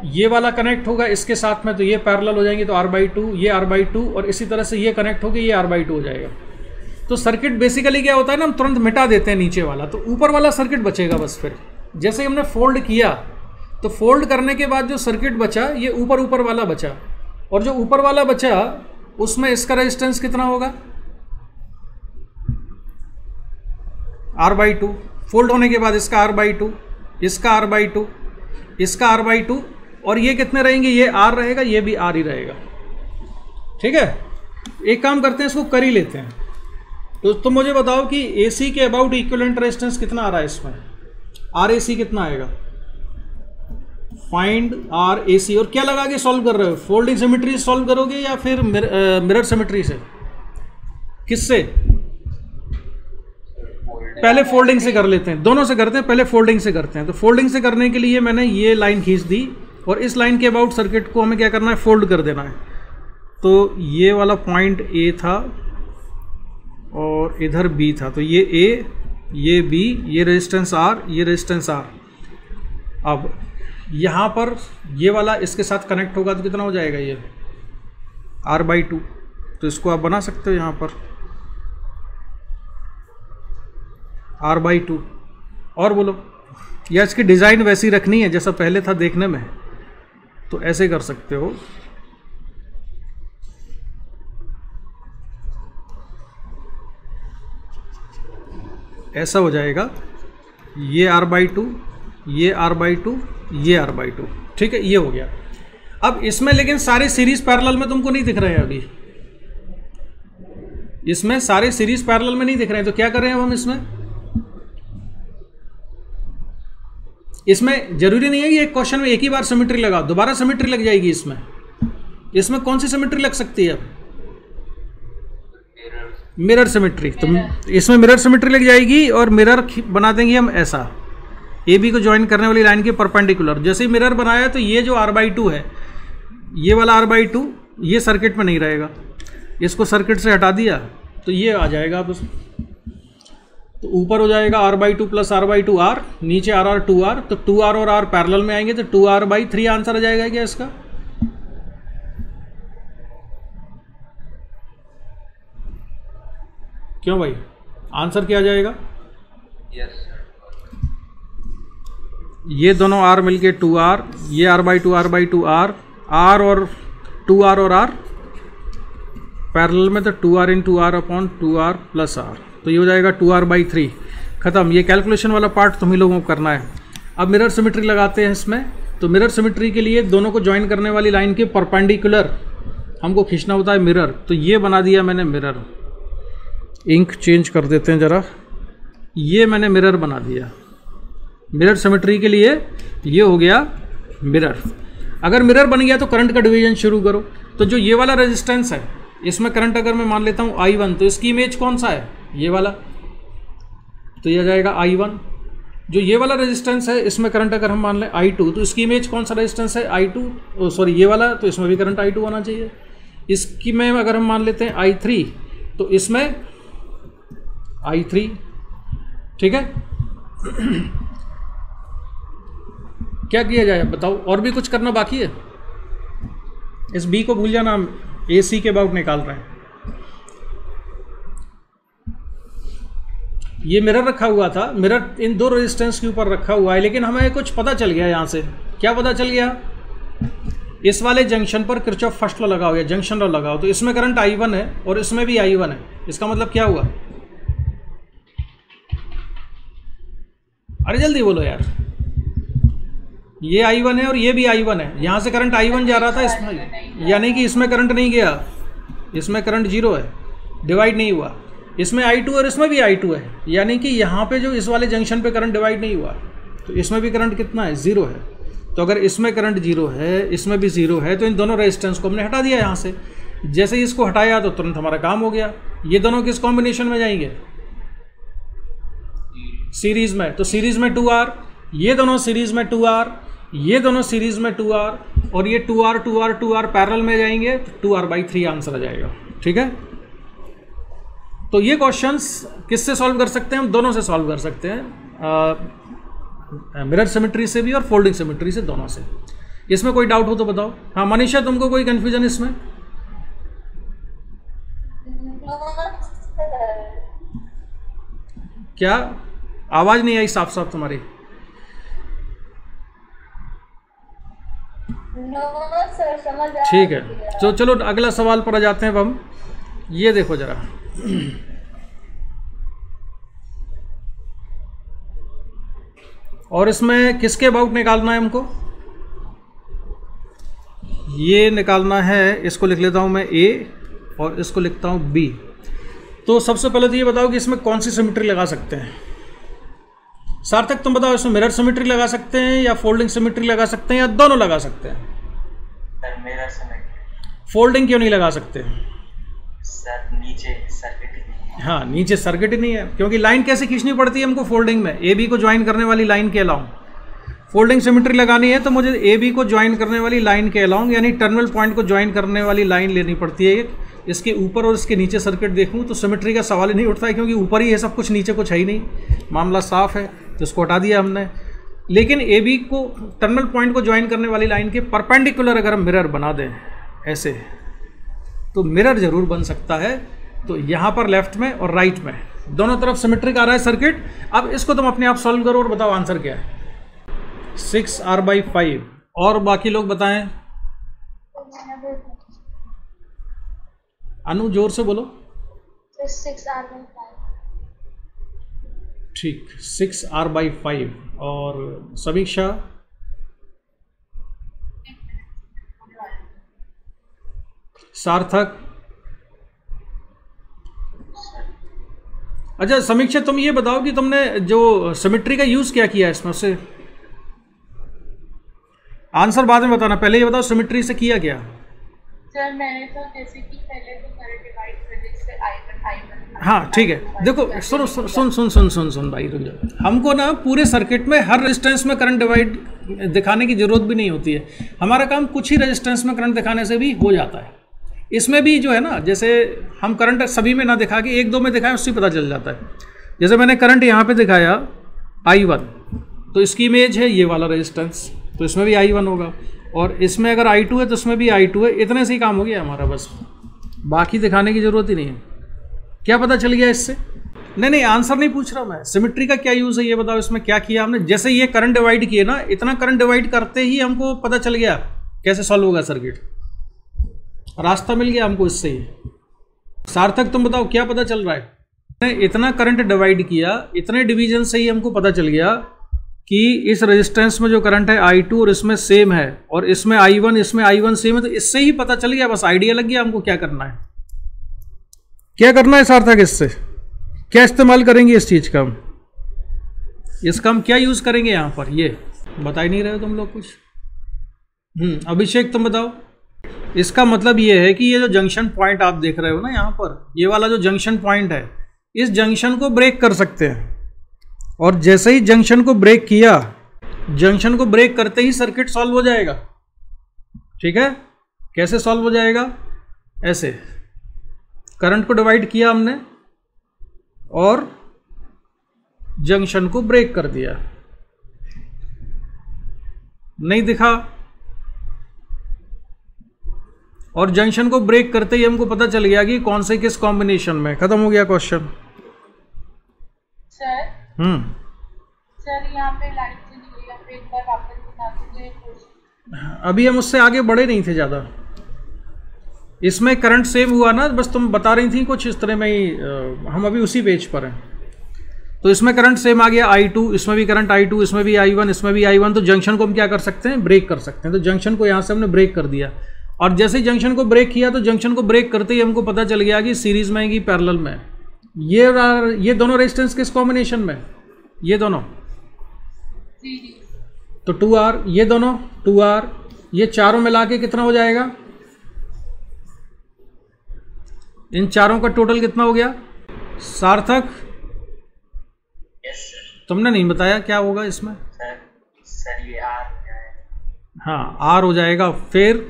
ये वाला कनेक्ट होगा इसके साथ में तो ये पैरेलल हो जाएंगे, तो R/2, ये R/2, और इसी तरह से ये कनेक्ट होगी, ये R/2 हो जाएगा। तो सर्किट बेसिकली क्या होता है ना, हम तुरंत मिटा देते हैं नीचे वाला, तो ऊपर वाला सर्किट बचेगा बस। फिर जैसे ही हमने फोल्ड किया तो फोल्ड करने के बाद जो सर्किट बचा ये ऊपर वाला बचा, और जो ऊपर वाला बचा उसमें इसका रेजिस्टेंस कितना होगा? R/2। फोल्ड होने के बाद इसका R/2, इसका R/2, इसका R/2, और ये कितने रहेंगे? ये R रहेगा, ये भी R ही रहेगा। ठीक है, एक काम करते हैं, इसको कर ही लेते हैं। तो तुम मुझे बताओ कि AC के अबाउट इक्विवेलेंट रेजिस्टेंस कितना आ रहा है इसमें, RAC कितना आएगा, फाइंड RAC। और क्या लगा के सॉल्व कर रहे हो, फोल्डिंग सिमेट्री से सॉल्व करोगे या फिर मिरर सिमेट्री से, किससे? पहले फोल्डिंग से कर लेते हैं, दोनों से करते हैं, पहले फोल्डिंग से करते हैं। तो फोल्डिंग से करने के लिए मैंने ये लाइन खींच दी और इस लाइन के अबाउट सर्किट को हमें क्या करना है, फोल्ड कर देना है। तो ये वाला पॉइंट A था और इधर B था, तो ये A, ये B, ये रेजिस्टेंस R, ये रेजिस्टेंस R। अब यहाँ पर ये वाला इसके साथ कनेक्ट होगा तो कितना हो जाएगा, ये R/2। तो इसको आप बना सकते हो यहाँ पर R/2। और बोलो, या इसकी डिज़ाइन वैसी रखनी है जैसा पहले था देखने में, तो ऐसे कर सकते हो। ऐसा हो जाएगा, ये R/2, ये R/2, ये R/2। ठीक है, ये हो गया। अब इसमें लेकिन सारे सीरीज पैरेलल में तुमको नहीं दिख रहे हैं, अभी इसमें सारे सीरीज पैरेलल में नहीं दिख रहे हैं। तो क्या कर रहे हैं अब हम इसमें जरूरी नहीं है कि एक क्वेश्चन में एक ही बार सिमेट्री लगा, दोबारा सिमेट्री लग जाएगी इसमें कौन सी सिमेट्री लग सकती है अब, मिरर सिमेट्री। तो इसमें मिरर सिमेट्री लग जाएगी और मिरर बना देंगे हम ऐसा, AB को ज्वाइन करने वाली लाइन के परपेंडिकुलर। जैसे ही मिरर बनाया तो ये जो R/2 है, ये वाला R/2 ये सर्किट में नहीं रहेगा, इसको सर्किट से हटा दिया तो ये आ जाएगा। अब तो ऊपर हो जाएगा R/2 प्लस R/2R, नीचे RR 2R, तो 2R और R पैरेलल में आएंगे तो 2R/3 आंसर आ जाएगा क्या इसका? क्यों भाई, आंसर क्या आ जाएगा? Yes sir. ये दोनों R मिलके 2R, ये R/2 R/2R, R और 2R और R पैरेलल में, तो 2R into R upon 2R plus R, तो ये हो जाएगा 2R/3। ख़त्म। ये कैलकुलेशन वाला पार्ट तुम ही लोगों को करना है। अब मिरर सिमेट्री लगाते हैं इसमें। तो मिरर सिमेट्री के लिए दोनों को ज्वाइन करने वाली लाइन के परपेंडिकुलर हमको खींचना होता है मिरर। तो ये बना दिया मैंने मिरर, इंक चेंज कर देते हैं ज़रा, ये मैंने मिरर बना दिया। मिरर सिमेट्री के लिए ये हो गया मिरर। अगर मिरर बन गया तो करंट का डिवीजन शुरू करो। तो जो ये वाला रेजिस्टेंस है, इसमें करंट अगर मैं मान लेता हूँ I1, तो इसकी इमेज कौन सा है, ये वाला, तो ये जाएगा I1। जो ये वाला रेजिस्टेंस है, इसमें करंट अगर हम मान लें I2, तो इसकी इमेज कौन सा रेजिस्टेंस है, I2, सॉरी ये वाला, तो इसमें भी करंट I2 आना चाहिए। इसकी में अगर हम मान लेते हैं I3, तो इसमें I3। ठीक है, क्या किया जाए बताओ, और भी कुछ करना बाकी है? इस B को भूल जाना, हम AC के अबाउट निकाल रहे हैं। ये मिरर रखा हुआ था, मिरर इन दो रेजिस्टेंस के ऊपर रखा हुआ है, लेकिन हमें कुछ पता चल गया यहाँ से। क्या पता चल गया? इस वाले जंक्शन पर किरचॉफ फर्स्ट लॉ लगाओ या जंक्शन लॉ लगाओ, तो इसमें करंट I1 है और इसमें भी I1 है। इसका मतलब क्या हुआ? अरे जल्दी बोलो यार, ये I1 है और ये भी I1 है। यहाँ से करंट I1 जा रहा था इसमें, यानी कि इसमें करंट नहीं गया, इसमें करंट 0 है, डिवाइड नहीं हुआ। इसमें I2 और इसमें भी I2 है, यानी कि यहाँ पे जो इस वाले जंक्शन पे करंट डिवाइड नहीं हुआ, तो इसमें भी करंट कितना है, 0 है। तो अगर इसमें करंट 0 है, इसमें भी 0 है, तो इन दोनों रेजिस्टेंस को हमने हटा दिया यहाँ से। जैसे ही इसको हटाया तो तुरंत हमारा काम हो गया। ये दोनों किस कॉम्बिनेशन में जाएंगे? सीरीज में। तो सीरीज में 2R, ये दोनों सीरीज में 2R, ये दोनों सीरीज में 2R, और ये 2R 2R 2R पैरेलल में जाएंगे, तो 2R/3 आंसर आ जाएगा। ठीक है, तो ये क्वेश्चंस किससे सॉल्व कर सकते हैं हम? दोनों से सॉल्व कर सकते हैं, मिरर सिमेट्री से भी और फोल्डिंग सिमेट्री से, दोनों से। इसमें कोई डाउट हो तो बताओ। हाँ मनीषा, तुमको कोई कंफ्यूजन इसमें? क्या आवाज नहीं आई साफ साफ तुम्हारी? ठीक है, तो चलो अगला सवाल पर आ जाते हैं अब हम। ये देखो जरा, और इसमें किसके अबाउट निकालना है हमको? ये निकालना है, इसको लिख लेता हूँ मैं A और इसको लिखता हूँ B। तो सबसे पहले तो ये बताओ कि इसमें कौन सी सिमेट्री लगा सकते हैं। सार्थक तुम बताओ, इसमें मिरर सिमेट्री लगा सकते हैं या फोल्डिंग सिमेट्री लगा सकते हैं या दोनों लगा सकते हैं? Sir mirror symmetry. फोल्डिंग क्यों नहीं लगा सकते? सर नीचे सर्किट ही नहीं है। हाँ, नीचे सर्किट ही नहीं है, क्योंकि लाइन कैसे खींचनी पड़ती है हमको फोल्डिंग में? ए बी को ज्वाइन करने वाली लाइन के अलाउंग फोल्डिंग सिमेट्री लगानी है तो मुझे ए बी को ज्वाइन करने वाली लाइन के अलाउंग, यानी टर्मिनल पॉइंट को ज्वाइन करने वाली लाइन लेनी पड़ती है। इसके ऊपर और इसके नीचे सर्किट देखूँ तो सिमेट्री का सवाल ही नहीं उठता है, क्योंकि ऊपर ही है सब कुछ, नीचे कुछ है ही नहीं, मामला साफ है, तो इसको हटा दिया हमने। लेकिन ए बी को टर्मिनल पॉइंट को ज्वाइन करने वाली लाइन के परपेंडिकुलर अगर हम मिरर बना दें ऐसे, तो मिरर जरूर बन सकता है। तो यहाँ पर लेफ्ट में और राइट में दोनों तरफ सिमेट्रिक आ रहा है सर्किट। अब इसको तुम अपने आप सॉल्व करो और बताओ आंसर क्या है। 6R/5 और बाकी लोग बताएं। अनु जोर से बोलो। 6R/5। ठीक, 6R/5। और समीक्षा? सार्थक? अच्छा समीक्षा, तुम ये बताओ कि तुमने जो सिमेट्री का यूज क्या किया इसमें से? आंसर बाद में बताना, पहले ये बताओ सिमेट्री से किया क्या? सर मैंने तो जैसे कि पहले तो करंट डिवाइड कर दी, इससे I1 हाँ ठीक है, देखो सुन सुन सुन सुन सुन सुन सुन भाई रुक जाओ। हमको ना पूरे सर्किट में हर रेजिस्टेंस में करंट डिवाइड दिखाने की जरूरत भी नहीं होती है, हमारा काम कुछ ही रेजिस्टेंस में करंट दिखाने से भी हो जाता है। इसमें भी जो है ना, जैसे हम करंट सभी में ना दिखा के एक दो में दिखाएं, उससे पता चल जाता है। जैसे मैंने करंट यहाँ पे दिखाया I1, तो इसकी इमेज है ये वाला रेजिस्टेंस, तो इसमें भी I1 होगा, और इसमें अगर I2 है तो इसमें भी I2 है। इतने से ही काम हो गया हमारा, बस बाकी दिखाने की ज़रूरत ही नहीं है। क्या पता चल गया इससे? नहीं आंसर नहीं पूछ रहा मैं, सिमेट्री का क्या यूज़ है ये बताओ, इसमें क्या किया हमने। जैसे ये करंट डिवाइड किए ना, इतना करंट डिवाइड करते ही हमको पता चल गया कैसे सॉल्व होगा सर्किट, रास्ता मिल गया हमको इससे ही। सार्थक तुम बताओ क्या पता चल रहा है? इतना करंट डिवाइड किया, इतने डिवीजन से ही हमको पता चल गया कि इस रेजिस्टेंस में जो करंट है I2 और इसमें सेम है, और इसमें I1 इसमें I1 सेम है, तो इससे ही पता चल गया, बस आइडिया लग गया हमको क्या करना है। क्या करना है सार्थक? इससे क्या इस्तेमाल करेंगे इस चीज का हम? इसका हम क्या यूज करेंगे यहाँ पर, ये बता ही नहीं रहे हो तुम लोग कुछ। अभिषेक तुम बताओ। इसका मतलब ये है कि ये जो जंक्शन पॉइंट आप देख रहे हो ना यहाँ पर, ये वाला जो जंक्शन पॉइंट है, इस जंक्शन को ब्रेक कर सकते हैं, और जैसे ही जंक्शन को ब्रेक किया, जंक्शन को ब्रेक करते ही सर्किट सॉल्व हो जाएगा। ठीक है, कैसे सॉल्व हो जाएगा? ऐसे करंट को डिवाइड किया हमने और जंक्शन को ब्रेक कर दिया। नहीं दिखा? और जंक्शन को ब्रेक करते ही हमको पता चल गया कि कौन से किस कॉम्बिनेशन में। खत्म हो गया क्वेश्चन। सर सर यहाँ पे लाइट चली गई, आप एक बार वापस बता दीजिए। अभी हम उससे आगे बढ़े नहीं थे ज़्यादा, इसमें करंट सेम हुआ ना, बस तुम बता रही थी कुछ इस तरह में ही। हम अभी उसी पेज पर हैं, तो इसमें करंट सेम आ गया I2, इसमें भी करंट I2, इसमें भी I1, इसमें भी I1। तो जंक्शन को हम क्या कर सकते हैं? ब्रेक कर सकते हैं। तो जंक्शन को यहाँ से हमने ब्रेक कर दिया, और जैसे ही जंक्शन को ब्रेक किया, तो जंक्शन को ब्रेक करते ही हमको पता चल गया कि सीरीज में है कि पैरेलल में। ये दोनों रेजिस्टेंस किस कॉम्बिनेशन में? ये दोनों तो 2R, ये दोनों 2R, ये चारों मिला के कितना हो जाएगा? इन चारों का टोटल कितना हो गया? सार्थक तुमने नहीं बताया क्या होगा इसमें? सर ये R हो जाएगा। हाँ R हो जाएगा। फिर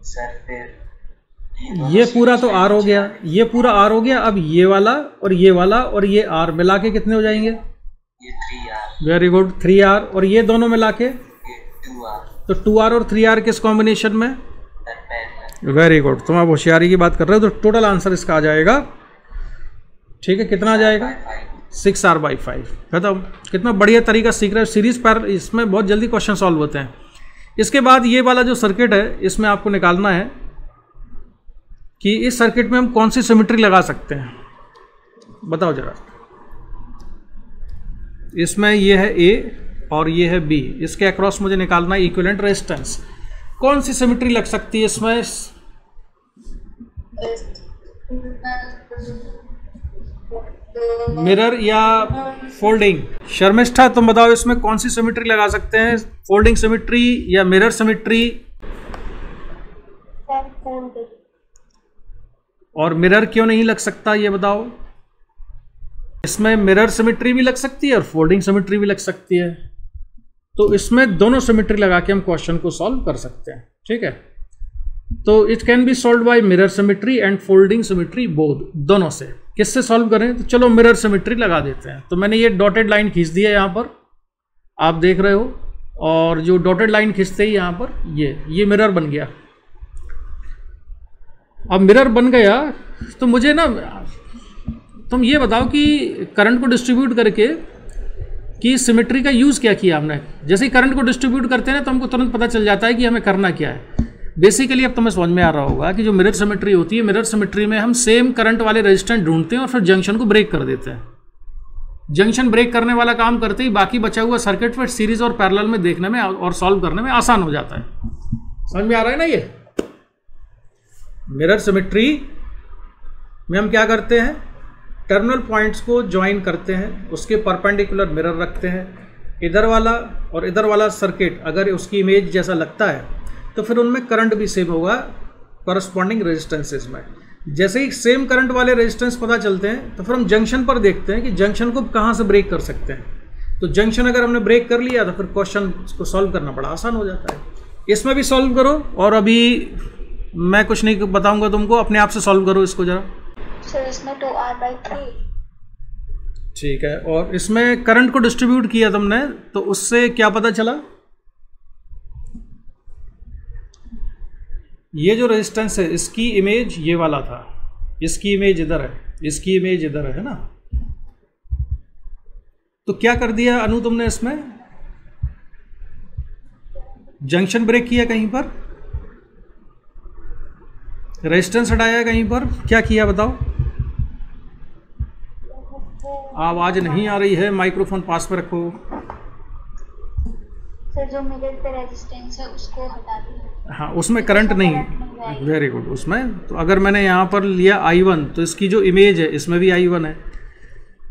सर फिर ये पूरा तो R हो गया, ये पूरा R हो गया। अब ये वाला और ये वाला और ये R मिला के कितने हो जाएंगे? ये 3R। Very good, 3R। और ये दोनों मिला के ये 2R। तो 2R और 3R किस कॉम्बिनेशन में? पैरेलल। वेरी गुड, तुम आप होशियारी की बात कर रहे हो। तो टोटल आंसर इसका आ जाएगा, ठीक है, कितना आ जाएगा? 6R/5। खत्म। कितना बढ़िया तरीका सीख रहे हो, सीरीज पर इसमें बहुत जल्दी क्वेश्चन सॉल्व होते हैं। इसके बाद ये वाला जो सर्किट है, इसमें आपको निकालना है कि इस सर्किट में हम कौन सी सिमेट्री लगा सकते हैं, बताओ जरा। इसमें ये है A और ये है B, इसके अक्रॉस मुझे निकालना है इक्विवेलेंट रेजिस्टेंस। कौन सी सिमेट्री लग सकती है इसमें? मिरर या फोल्डिंग? शर्मिष्ठा तुम बताओ इसमें कौन सी सिमेट्री लगा सकते हैं? फोल्डिंग सिमेट्री या मिरर सिमेट्री? और मिरर क्यों नहीं लग सकता ये बताओ? इसमें मिरर सिमेट्री भी लग सकती है और फोल्डिंग सिमेट्री भी लग सकती है, तो इसमें दोनों सिमेट्री लगा के हम क्वेश्चन को सॉल्व कर सकते हैं। ठीक है, तो it can be solve by mirror symmetry and folding symmetry both, दोनों से। किससे सॉल्व करें? तो चलो मिरर सिमेट्री लगा देते हैं। तो मैंने ये डॉटेड लाइन खींच दी है यहाँ पर, आप देख रहे हो, और जो डॉटेड लाइन खींचते ही यहाँ पर ये मिरर बन गया। अब मिरर बन गया तो मुझे ना तुम ये बताओ कि करंट को डिस्ट्रीब्यूट करके कि सिमेट्री का यूज़ क्या किया हमने। जैसे ही करंट को डिस्ट्रीब्यूट करते हैं ना तो हमको तुरंत पता चल जाता है कि हमें करना क्या है। बेसिकली अब तुम्हें समझ में आ रहा होगा कि जो मिरर सिमेट्री होती है, मिरर सिमेट्री में हम सेम करंट वाले रेजिस्टेंस ढूंढते हैं और फिर जंक्शन को ब्रेक कर देते हैं। जंक्शन ब्रेक करने वाला काम करते ही बाकी बचा हुआ सर्किट फिर सीरीज और पैरेलल में देखने में और सॉल्व करने में आसान हो जाता है। समझ में आ रहा है ना? ये मिरर सिमेट्री में हम क्या करते हैं, टर्मिनल पॉइंट्स को ज्वाइन करते हैं, उसके परपेंडिकुलर मिरर रखते हैं। इधर वाला और इधर वाला सर्किट अगर उसकी इमेज जैसा लगता है तो फिर उनमें करंट भी सेम होगा करस्पॉन्डिंग रेजिस्टेंसेस में। जैसे ही सेम करंट वाले रेजिस्टेंस पता चलते हैं तो फिर हम जंक्शन पर देखते हैं कि जंक्शन को कहाँ से ब्रेक कर सकते हैं। तो जंक्शन अगर हमने ब्रेक कर लिया तो फिर क्वेश्चन को सॉल्व करना बड़ा आसान हो जाता है। इसमें भी सॉल्व करो, और अभी मैं कुछ नहीं बताऊंगा तुमको, अपने आप से सॉल्व करो इसको जरा। सर इसमें 2R/3। ठीक है, और इसमें करंट को डिस्ट्रीब्यूट किया तुमने तो उससे क्या पता चला? ये जो रेजिस्टेंस है इसकी इमेज ये वाला था, इसकी इमेज इधर है, इसकी इमेज इधर है ना। तो क्या कर दिया अनु तुमने इसमें? जंक्शन ब्रेक किया कहीं पर, रेजिस्टेंस हटाया कहीं पर, क्या किया बताओ? आवाज नहीं आ रही है, माइक्रोफोन पास पे रखो। सर जो मिरर पे रेजिस्टेंस है उसको हटा दिया। हाँ, उसमें करंट नहीं। Very good. उसमें तो अगर मैंने यहाँ पर लिया I1 तो इसकी जो इमेज है इसमें भी I1 है,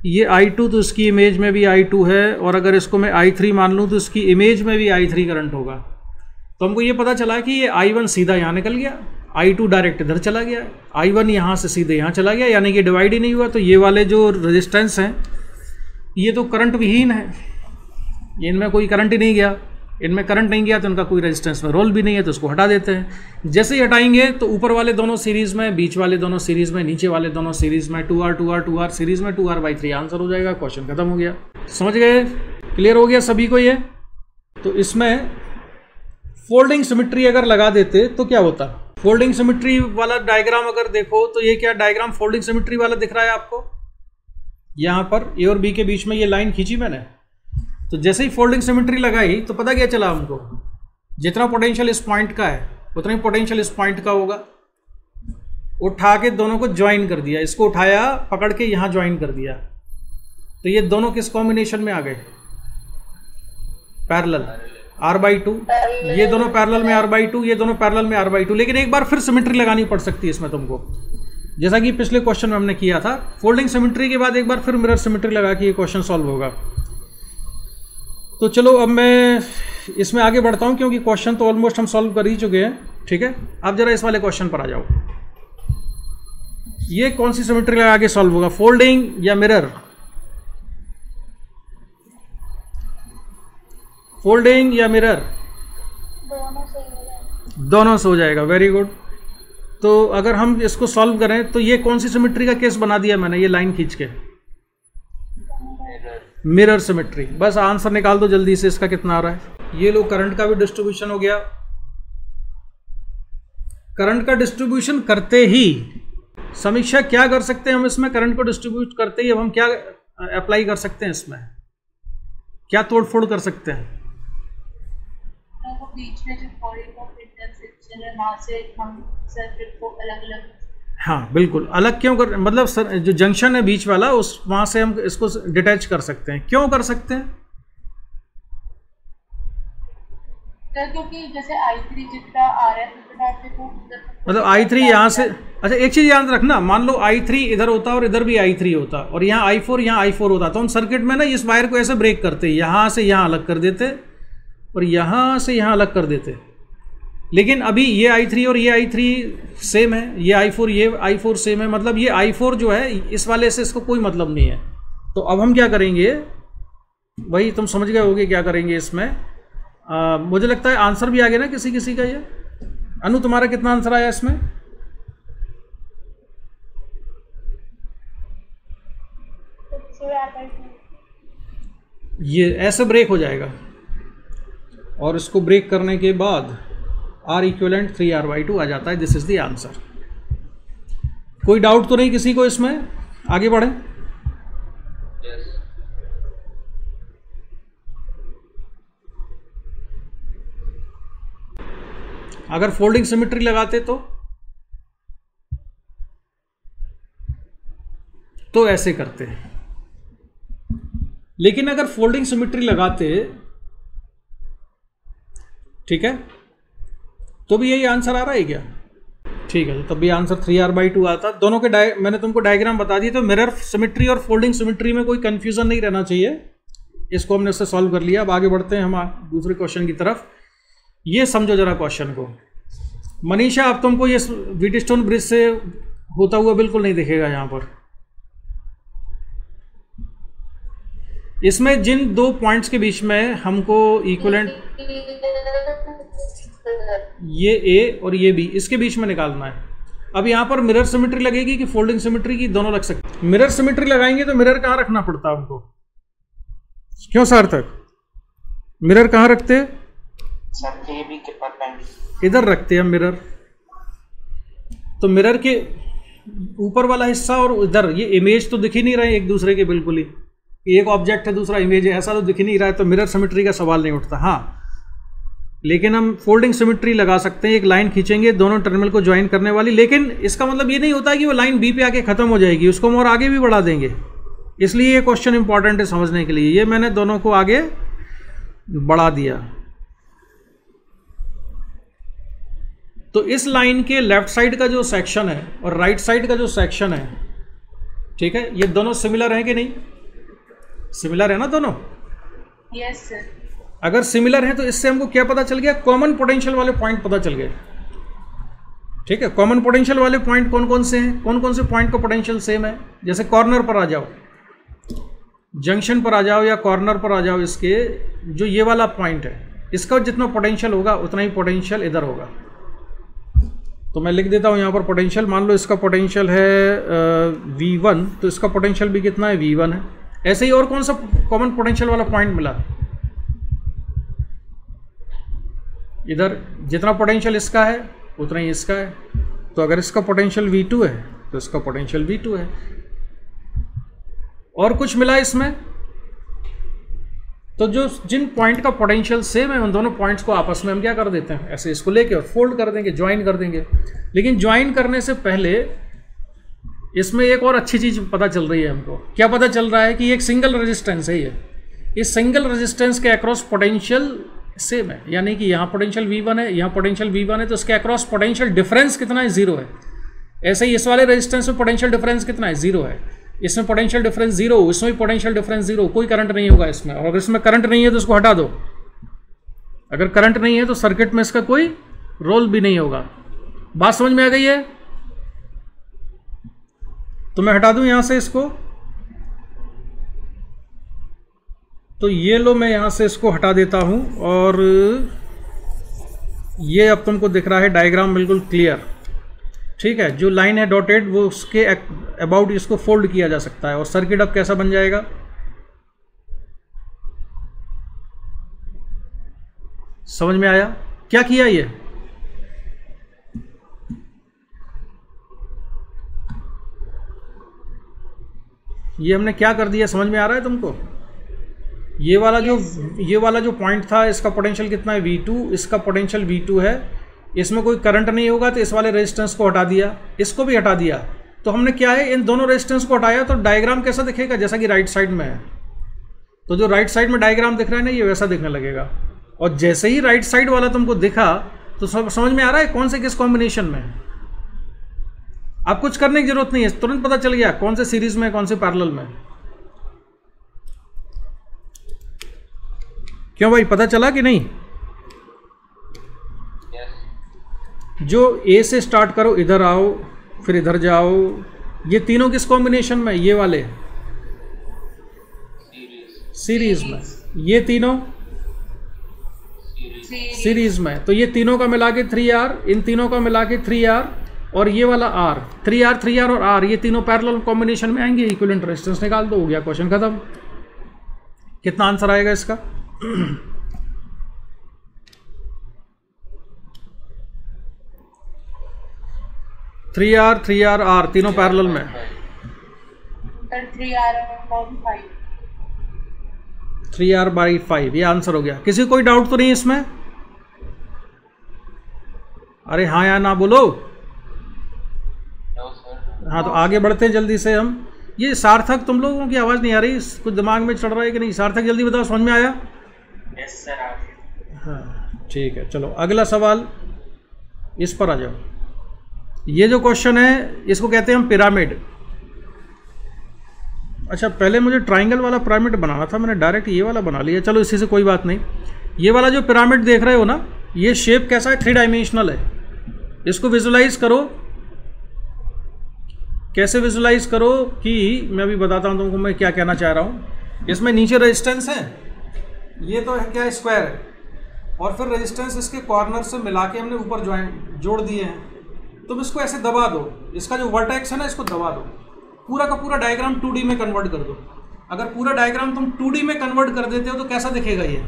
ये I2 तो इसकी इमेज में भी I2 है, और अगर इसको मैं I3 मान लूँ तो इसकी इमेज में भी I3 करंट होगा। तो हमको ये पता चला कि ये I1 सीधा यहाँ निकल गया, I2 डायरेक्ट इधर चला गया, I1 यहाँ से सीधे यहाँ चला गया, यानी कि डिवाइड ही नहीं हुआ। तो ये वाले जो रेजिस्टेंस हैं ये तो करंट विहीन है, इनमें कोई करंट ही नहीं गया। इनमें करंट नहीं गया तो इनका कोई रेजिस्टेंस में रोल भी नहीं है, तो उसको हटा देते हैं। जैसे ही हटाएंगे तो ऊपर वाले दोनों सीरीज़ में, बीच वाले दोनों सीरीज़ में, नीचे वाले दोनों सीरीज़ में 2R सीरीज़ में 2R/3 आंसर हो जाएगा। क्वेश्चन खत्म हो गया। समझ गए? क्लियर हो गया सभी को ये? तो इसमें फोल्डिंग सिमेट्री अगर लगा देते तो क्या होता? फोल्डिंग सिमेट्री वाला डायग्राम अगर देखो तो ये क्या डायग्राम फोल्डिंग सिमेट्री वाला दिख रहा है आपको? यहाँ पर ए और बी के बीच में ये लाइन खींची मैंने, तो जैसे ही फोल्डिंग सिमेट्री लगाई तो पता क्या चला हमको, जितना पोटेंशियल इस पॉइंट का है उतना ही पोटेंशियल इस पॉइंट का होगा। उठा के दोनों को ज्वाइन कर दिया, इसको उठाया पकड़ के यहाँ ज्वाइन कर दिया, तो ये दोनों किस कॉम्बिनेशन में आ गए? Parallel, R/2। ये दोनों पैरेलल में R/2, ये दोनों पैरेलल में R/2। लेकिन एक बार फिर सिमेट्री लगानी पड़ सकती है इसमें तुमको, जैसा कि पिछले क्वेश्चन में हमने किया था। फोल्डिंग सिमेट्री के बाद एक बार फिर मिरर सिमेट्री लगा के ये क्वेश्चन सॉल्व होगा। तो चलो अब मैं इसमें आगे बढ़ता हूँ, क्योंकि क्वेश्चन तो ऑलमोस्ट हम सॉल्व कर ही चुके हैं। ठीक है, आप जरा इस वाले क्वेश्चन पर आ जाओ। ये कौन सी सिमेट्री लगा के सॉल्व होगा, फोल्डिंग या मिरर? फोल्डिंग या मिरर? दोनों से हो जाएगा। Very good. तो अगर हम इसको सॉल्व करें तो ये कौन सी सिमेट्री का केस बना दिया मैंने, ये लाइन खींच के? Mirror symmetry. बस आंसर निकाल दो जल्दी से, इसका कितना आ रहा है। ये लो, करंट का भी डिस्ट्रीब्यूशन हो गया। करंट का डिस्ट्रीब्यूशन करते ही समीक्षा क्या कर सकते हैं हम इसमें? करंट को डिस्ट्रीब्यूट करते ही अब हम क्या अप्लाई कर सकते हैं इसमें, क्या तोड़फोड़ कर सकते हैं? बीच में जो पॉइंट ऑफ इंटरसेक्शन है वहां से हम सर्किट को अलग-अलग, हाँ बिल्कुल अलग क्यों कर, मतलब सर जो जंक्शन है बीच वाला उस वहां से हम इसको डिटैच कर सकते हैं। क्यों कर सकते हैं? सर क्योंकि जैसे I3 जितना आ रहा है उतना आपको मतलब I3 यहाँ से, अच्छा एक चीज़ याद रखना, मान लो I3 इधर होता और इधर भी I3 होता और यहाँ I4 यहाँ I4 होता, तो हम सर्किट में ना इस वायर को ऐसे ब्रेक करते, यहाँ से यहाँ अलग कर देते और यहाँ से यहाँ अलग कर देते। लेकिन अभी ये I3 और ये I3 सेम है, ये I4 सेम है, मतलब ये I4 जो है इस वाले से इसको कोई मतलब नहीं है। तो अब हम क्या करेंगे, वही तुम समझ गए होगे क्या करेंगे इसमें। मुझे लगता है आंसर भी आ गया ना किसी किसी का। ये अनु तुम्हारा कितना आंसर आया इसमें? ये ऐसे ब्रेक हो जाएगा और इसको ब्रेक करने के बाद R इक्विवेलेंट 3R/2 आ जाता है। This is the answer. कोई डाउट तो नहीं किसी को इसमें? आगे बढ़े। अगर फोल्डिंग सिमेट्री लगाते तो ऐसे करते हैं, लेकिन अगर फोल्डिंग सिमेट्री लगाते, ठीक है, तो भी यही आंसर आ रहा है क्या? ठीक है, तो तब भी आंसर 3R/2 आता। दोनों के मैंने तुमको डायग्राम बता दिए, तो मिरर सिमेट्री और फोल्डिंग सिमेट्री में कोई कंफ्यूजन नहीं रहना चाहिए। इसको हमने उससे सॉल्व कर लिया। अब आगे बढ़ते हैं हम दूसरे क्वेश्चन की तरफ। ये समझो जरा क्वेश्चन को। मनीषा, अब तुमको ये व्हीटस्टोन ब्रिज से होता हुआ बिल्कुल नहीं दिखेगा यहाँ पर। इसमें जिन दो पॉइंट्स के बीच में हमको इक्विवेलेंट, ये ए और ये बी, इसके बीच में निकालना है। अब यहाँ पर मिरर सिमेट्री लगेगी कि फोल्डिंग सिमेट्री की? दोनों लग सकती। मिरर सिमेट्री लगाएंगे तो मिरर कहाँ रखना पड़ता है हमको? क्यों सार्थक, मिरर कहाँ रखते हैं? सर ए बी के परपेंडिकुलर इधर रखते हैं मिरर। तो मिरर के ऊपर वाला हिस्सा और इधर, ये इमेज तो दिख ही नहीं रहे एक दूसरे के बिल्कुल ही। एक ऑब्जेक्ट है दूसरा इमेज है, ऐसा तो दिख ही नहीं रहा है, तो मिरर सिमेट्री का सवाल नहीं उठता। हाँ, लेकिन हम फोल्डिंग सिमेट्री लगा सकते हैं। एक लाइन खींचेंगे दोनों टर्मिनल को ज्वाइन करने वाली, लेकिन इसका मतलब ये नहीं होता है कि वो लाइन बी पे आके खत्म हो जाएगी, उसको हम और आगे भी बढ़ा देंगे। इसलिए ये क्वेश्चन इंपॉर्टेंट है समझने के लिए। ये मैंने दोनों को आगे बढ़ा दिया। तो इस लाइन के लेफ्ट साइड का जो सेक्शन है और राइट साइड का जो सेक्शन है, ठीक है, ये दोनों सिमिलर हैं कि नहीं? सिमिलर है ना दोनों? Yes sir. अगर सिमिलर है तो इससे हमको क्या पता चल गया? कॉमन पोटेंशियल वाले पॉइंट पता चल गए। ठीक है, कॉमन पोटेंशियल वाले पॉइंट कौन कौन से हैं? कौन कौन से पॉइंट का पोटेंशियल सेम है? जैसे कॉर्नर पर आ जाओ, जंक्शन पर आ जाओ या कॉर्नर पर आ जाओ, इसके जो ये वाला पॉइंट है, इसका जितना पोटेंशियल होगा उतना ही पोटेंशियल इधर होगा। तो मैं लिख देता हूँ यहाँ पर पोटेंशियल। मान लो इसका पोटेंशियल है V1, तो इसका पोटेंशियल भी कितना है? V1 है। ऐसे ही और कौन सा कॉमन पोटेंशियल वाला पॉइंट मिला? इधर जितना पोटेंशियल इसका है उतना ही इसका है। तो अगर इसका पोटेंशियल V2 है तो इसका पोटेंशियल V2 है। और कुछ मिला इसमें? तो जो जिन पॉइंट का पोटेंशियल सेम है उन दोनों पॉइंट्स को आपस में हम क्या कर देते हैं? ऐसे इसको लेके और फोल्ड कर देंगे, ज्वाइन कर देंगे। लेकिन ज्वाइन करने से पहले इसमें एक और अच्छी चीज पता चल रही है हमको। क्या पता चल रहा है? कि एक सिंगल रेजिस्टेंस है ये। इस सिंगल रेजिस्टेंस के अक्रॉस पोटेंशियल सेम है, यानी कि यहाँ पोटेंशियल V1 है, यहाँ पोटेंशियल V1 है, तो इसके अक्रॉस पोटेंशियल डिफरेंस कितना है? 0 है। ऐसे ही इस वाले रेजिस्टेंस में पोटेंशियल डिफरेंस कितना है? 0 है। इसमें पोटेंशियल डिफरेंस 0, इसमें भी पोटेंशियल डिफरेंस 0, कोई करंट नहीं होगा इसमें। और अगर इसमें करंट नहीं है तो इसको हटा दो। अगर करंट नहीं है तो सर्किट में इसका कोई रोल भी नहीं होगा। बात समझ में आ गई है? तो मैं हटा दूं यहां से इसको। तो ये लो, मैं यहां से इसको हटा देता हूं और ये अब तुमको दिख रहा है डायग्राम बिल्कुल क्लियर। ठीक है, जो लाइन है डॉटेड वो उसके अबाउट इसको फोल्ड किया जा सकता है। और सर्किट अब कैसा बन जाएगा? समझ में आया क्या किया? ये हमने क्या कर दिया, समझ में आ रहा है तुमको? ये वाला जो पॉइंट था, इसका पोटेंशियल कितना है? V2, इसका पोटेंशियल V2 है। इसमें कोई करंट नहीं होगा तो इस वाले रेजिस्टेंस को हटा दिया, इसको भी हटा दिया। तो हमने क्या है, इन दोनों रेजिस्टेंस को हटाया। तो डायग्राम कैसा दिखेगा? जैसा कि राइट साइड में है। तो जो राइट साइड में डायग्राम दिख रहा है ना, ये वैसा दिखने लगेगा। और जैसे ही राइट साइड वाला तुमको दिखा तो सब समझ में आ रहा है कौन से किस कॉम्बिनेशन में। आप कुछ करने की जरूरत नहीं है, तुरंत पता चल गया कौन से सीरीज में कौन से पैरेलल में। क्यों भाई, पता चला कि नहीं? जो ए से स्टार्ट करो, इधर आओ, फिर इधर जाओ, ये तीनों किस कॉम्बिनेशन में? ये वाले सीरीज में, ये तीनों सीरीज में। तो ये तीनों का मिला के 3R, इन तीनों का मिला के 3R, और ये वाला R, 3R और R, ये तीनों पैरेलल कॉम्बिनेशन में आएंगे। इक्विवेलेंट रेजिस्टेंस निकाल दो, हो गया क्वेश्चन खत्म। कितना आंसर आएगा इसका? 3R R तीनों पैरेलल में। 3R/5 ये आंसर हो गया। किसी कोई डाउट तो नहीं इसमें? अरे हाँ या ना बोलो। हाँ तो आगे बढ़ते हैं जल्दी से हम। ये सार्थक, तुम लोगों की आवाज़ नहीं आ रही, कुछ दिमाग में चढ़ रहा है कि नहीं? सार्थक जल्दी बताओ, समझ में आया? Yes sir. हाँ ठीक है, चलो अगला सवाल इस पर आ जाओ। ये जो क्वेश्चन है इसको कहते हैं हम पिरामिड। अच्छा पहले मुझे ट्राइंगल वाला पिरामिड बनाना था, मैंने डायरेक्ट ये वाला बना लिया। चलो इसी से कोई बात नहीं। ये वाला जो पिरामिड देख रहे हो ना, ये शेप कैसा है? 3 डायमेंशनल है। इसको विजुलाइज करो। कैसे विजुलाइज करो कि मैं अभी बताता हूँ तुमको मैं क्या कहना चाह रहा हूँ। इसमें नीचे रेजिस्टेंस है, ये तो है क्या, स्क्वायर है, और फिर रेजिस्टेंस इसके कॉर्नर से मिला के हमने ऊपर जोड़ दिए हैं। तुम इसको ऐसे दबा दो, इसका जो वर्टेक्स है ना इसको दबा दो, पूरा का पूरा डायग्राम 2D में कन्वर्ट कर दो। अगर पूरा डायग्राम तुम 2D में कन्वर्ट कर देते हो तो कैसा दिखेगा ये?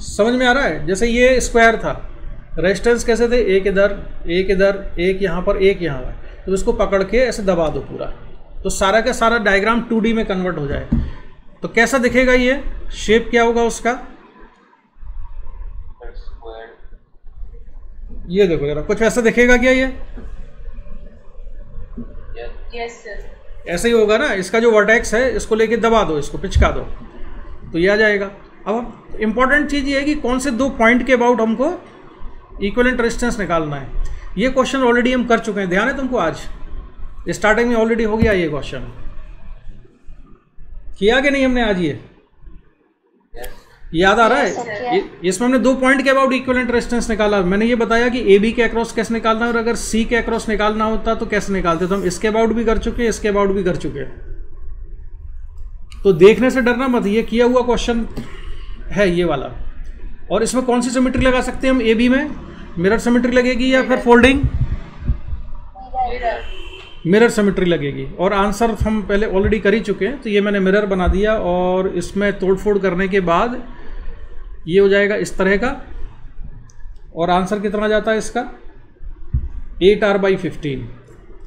समझ में आ रहा है? जैसे ये स्क्वायर था, रेजिस्टेंस कैसे थे, एक इधर एक इधर, एक यहाँ पर एक यहाँ पर, तो इसको पकड़ के ऐसे दबा दो पूरा, तो सारा का सारा डायग्राम 2D में कन्वर्ट हो जाए। तो कैसा दिखेगा ये? शेप क्या होगा उसका? ये देखो जरा, कुछ ऐसा दिखेगा क्या ये? Yes sir. ऐसे ही होगा ना। इसका जो वर्टेक्स है इसको लेके दबा दो, इसको पिचका दो, तो ये आ जाएगा। अब इंपॉर्टेंट चीज़ ये है कि कौन से 2 पॉइंट के अबाउट हमको इक्विवेलेंट रेजिस्टेंस निकालना है। ये क्वेश्चन ऑलरेडी हम कर चुके हैं, ध्यान है तुमको? आज स्टार्टिंग में ऑलरेडी हो गया ये क्वेश्चन। किया कि नहीं हमने आज? ये याद आ रहा है? इसमें हमने 2 पॉइंट के अबाउट इक्विवेलेंट रेजिस्टेंस निकाला। मैंने ये बताया कि ए बी के अक्रॉस कैसे निकालना है, और अगर सी के अक्रॉस निकालना होता तो कैसे निकालते। तो हम इसके अबाउट भी कर चुके हैं, इसके अबाउट भी कर चुके हैं। तो देखने से डरना मत, ये किया हुआ क्वेश्चन है ये वाला। और इसमें कौन सी सिमेट्री लगा सकते हैं हम? ए बी में मिरर सिमेट्री लगेगी या फिर फोल्डिंग? मिरर सिमेट्री लगेगी। और आंसर हम पहले ऑलरेडी कर ही चुके हैं, तो ये मैंने मिरर बना दिया, और इसमें तोड़फोड़ करने के बाद ये हो जाएगा इस तरह का। और आंसर कितना जाता है इसका? 8R/15।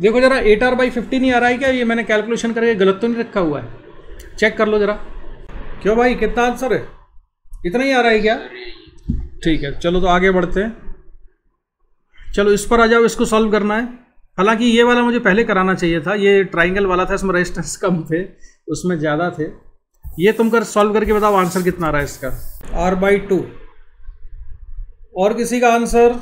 देखो जरा, 8R/15 ही आ रहा है क्या? ये मैंने कैलकुलेशन करके गलत तो नहीं रखा हुआ है? चेक कर लो जरा। क्यों भाई, कितना आंसर है? इतना ही आ रहा है क्या? ठीक है, चलो तो आगे बढ़ते हैं। चलो इस पर आ जाओ, इसको सॉल्व करना है। हालांकि ये वाला मुझे पहले कराना चाहिए था, ये ट्राइंगल वाला था, इसमें रेजिस्टेंस कम थे, उसमें ज़्यादा थे। ये तुम कर सॉल्व करके बताओ आंसर कितना आ रहा है इसका। R/2। और किसी का आंसर?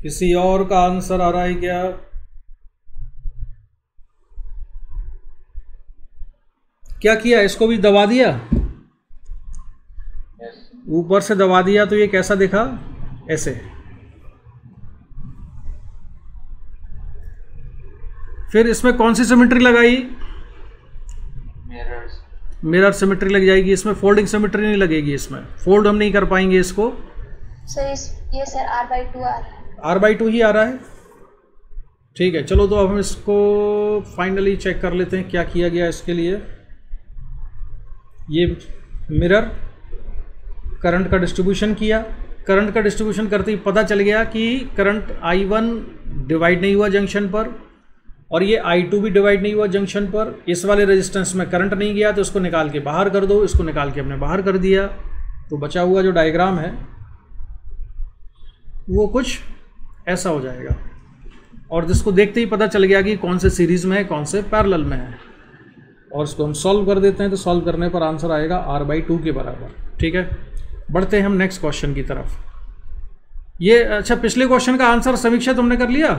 किसी और का आंसर आ रहा है क्या? क्या किया? इसको भी दबा दिया, ऊपर से दबा दिया, तो ये कैसा दिखा? ऐसे। फिर इसमें कौन सी सिमेट्री लगाई? मिरर सिमेट्री लग जाएगी। इसमें फोल्डिंग सिमेट्री नहीं लगेगी, इसमें फोल्ड हम नहीं कर पाएंगे इसको। सर ये सर R/2 आ रहा है। R/2 ही आ रहा है। ठीक है, चलो तो अब हम इसको फाइनली चेक कर लेते हैं क्या किया गया इसके लिए। ये मिरर करंट का डिस्ट्रीब्यूशन किया, करंट का डिस्ट्रीब्यूशन करते ही पता चल गया कि करंट I1 डिवाइड नहीं हुआ जंक्शन पर, और ये I2 भी डिवाइड नहीं हुआ जंक्शन पर। इस वाले रेजिस्टेंस में करंट नहीं गया, तो इसको निकाल के बाहर कर दो। इसको निकाल के हमने बाहर कर दिया, तो बचा हुआ जो डायग्राम है वो कुछ ऐसा हो जाएगा। और जिसको देखते ही पता चल गया कि कौन से सीरीज़ में है, कौन से पैरेलल में है, और इसको हम सॉल्व कर देते हैं। तो सॉल्व करने पर आंसर आएगा r/2 के बराबर। ठीक है, बढ़ते हैं हम नेक्स्ट क्वेश्चन की तरफ। ये अच्छा, पिछले क्वेश्चन का आंसर समीक्षा तुमने कर लिया?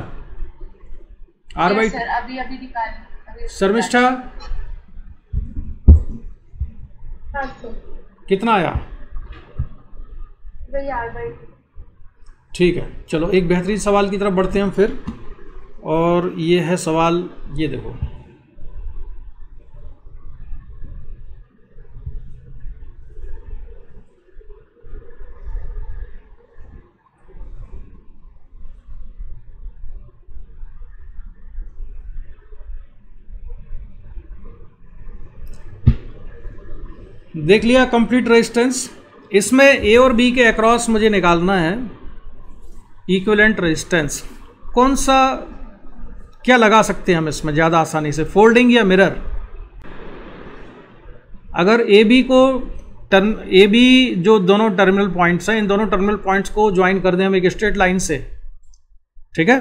r/2 सर अभी निकाल। शर्मिष्ठा हाँ सर, कितना आया? वही r/2। ठीक है, चलो एक बेहतरीन सवाल की तरफ बढ़ते हैं हम फिर। और ये है सवाल, ये देखो, देख लिया कंप्लीट रेजिस्टेंस। इसमें ए और बी के अक्रॉस मुझे निकालना है इक्विवेलेंट रेजिस्टेंस। कौन सा, क्या लगा सकते हैं हम इसमें ज़्यादा आसानी से, फोल्डिंग या मिरर? अगर ए बी जो दोनों टर्मिनल पॉइंट्स हैं, इन दोनों टर्मिनल पॉइंट्स को ज्वाइन कर दें हम एक स्ट्रेट लाइन से, ठीक है,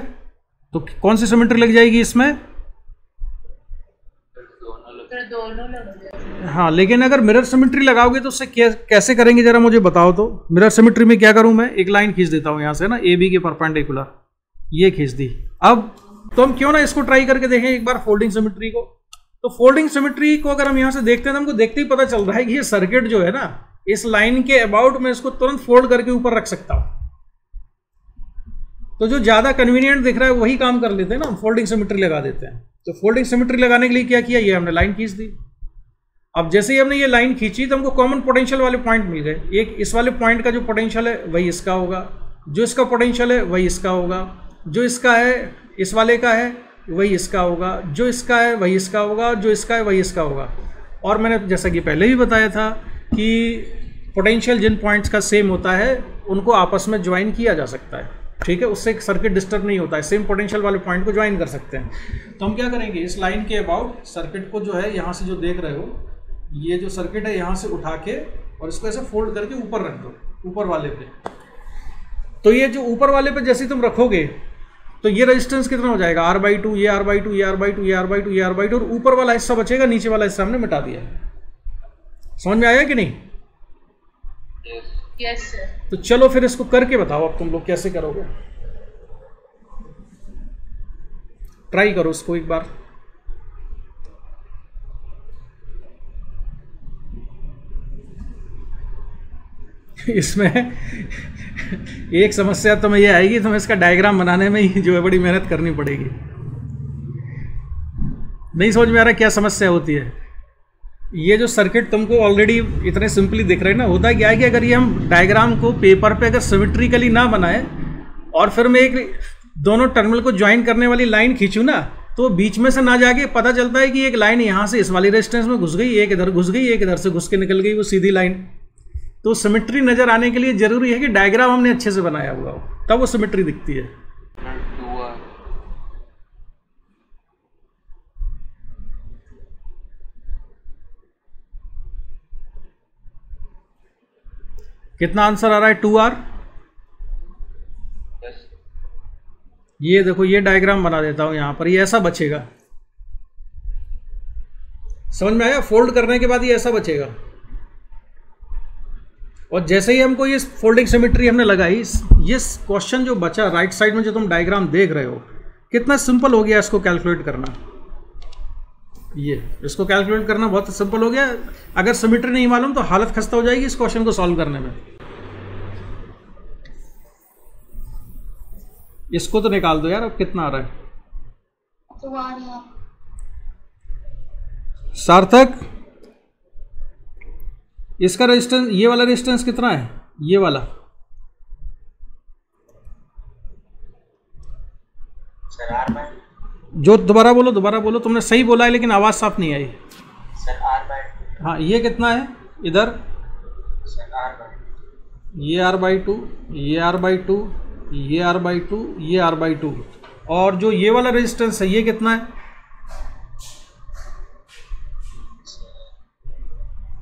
तो कौन सी सिमेट्री लग जाएगी इसमें? दोनों लग। हाँ, लेकिन अगर मिरर सिमेट्री लगाओगे तो उससे कैसे करेंगे जरा मुझे बताओ तो। मिरर सिमेट्री में क्या करूं मैं, एक लाइन खींच देता हूं यहां से ना, ए बी के परपेंडिकुलर, ये खींच दी। अब तो हम क्यों ना इसको ट्राई करके देखें एक बार फोल्डिंग सिमेट्री को। तो फोल्डिंग सिमेट्री को अगर हम यहां से देखते हैं तो हमको देखते ही पता चल रहा है कि ये सर्किट जो है ना, इस लाइन के अबाउट में इसको तुरंत फोल्ड करके ऊपर रख सकता हूं। तो जो ज्यादा कन्वीनियंट दिख रहा है वही काम कर लेते हैं ना, हम फोल्डिंग सिमेट्री लगा देते हैं। तो फोल्डिंग सिमेट्री लगाने के लिए क्या किया, ये हमने लाइन खींच दी। अब जैसे ही हमने ये लाइन खींची तो हमको कॉमन पोटेंशियल वाले पॉइंट मिल गए। एक इस वाले पॉइंट का जो पोटेंशियल है वही इसका होगा, जो इसका पोटेंशियल है वही इसका होगा, जो इसका है इस वाले का है वही इसका होगा, जो इसका है वही इसका होगा, जो इसका है वही इसका होगा। और मैंने जैसा कि पहले भी बताया था कि पोटेंशियल जिन पॉइंट्स का सेम होता है उनको आपस में ज्वाइन किया जा सकता है। ठीक है, उससे सर्किट डिस्टर्ब नहीं होता है, सेम पोटेंशियल वाले पॉइंट को ज्वाइन कर सकते हैं। तो हम क्या करेंगे, इस लाइन के अबाउट सर्किट को जो है यहाँ से जो देख रहे हो, ये जो सर्किट है यहाँ से उठा के और इसको ऐसे फोल्ड करके ऊपर रख दो, ऊपर वाले पे। तो ये जो ऊपर वाले पे जैसे तुम रखोगे तो ये रेजिस्टेंस कितना हो जाएगा, r/2, ये r/2, ये r/2, ये r/2, ये r/2, और ऊपर वाला हिस्सा बचेगा, नीचे वाला हिस्सा हमने मिटा दिया। समझ में आया कि नहीं? Yes sir. तो चलो फिर इसको करके बताओ अब तुम लोग कैसे करोगे, ट्राई करो इसको एक बार। इसमें एक समस्या तुम्हें ये आएगी, तुम्हें इसका डायग्राम बनाने में ही जो है बड़ी मेहनत करनी पड़ेगी। नहीं समझ में आ रहा क्या समस्या होती है? ये जो सर्किट तुमको ऑलरेडी इतने सिंपली दिख रहे हैं ना, होता क्या है कि अगर ये हम डायग्राम को पेपर पे अगर सिमेट्रिकली ना बनाए और फिर मैं एक दोनों टर्मिनल को ज्वाइन करने वाली लाइन खींचूँ ना, तो बीच में से ना जाके पता चलता है कि एक लाइन यहाँ से इस वाली रेजिस्टेंस में घुस गई, एक इधर घुस गई, एक इधर से घुस के निकल गई, वो सीधी लाइन। तो सिमेट्री नज़र आने के लिए ज़रूरी है कि डायग्राम हमने अच्छे से बनाया हुआ हो, तब वो सिमेट्री दिखती है। कितना आंसर आ रहा है, 2R? ये देखो, ये डायग्राम बना देता हूं यहां पर, ये ऐसा बचेगा। समझ में आया? फोल्ड करने के बाद ये ऐसा बचेगा। और जैसे ही हमको ये फोल्डिंग सिमेट्री हमने लगाई, ये क्वेश्चन जो बचा राइट साइड में जो तुम डायग्राम देख रहे हो, कितना सिंपल हो गया इसको कैलकुलेट करना। ये इसको कैलकुलेट करना बहुत सिंपल हो गया। अगर सिमेट्री नहीं मालूम तो हालत खस्ता हो जाएगी इस क्वेश्चन को सॉल्व करने में। इसको तो निकाल दो यार, अब कितना आ रहा है सार्थक? इसका रेजिस्टेंस, ये वाला रेजिस्टेंस कितना है, ये वाला? Sir R/2। जो दोबारा बोलो, तुमने सही बोला है लेकिन आवाज साफ नहीं आई। Sir R/2। हाँ, ये कितना है इधर? Sir R/2। ये r/2, ये r/2, ये r/2, ये r/2। और जो ये वाला रेजिस्टेंस है ये कितना है?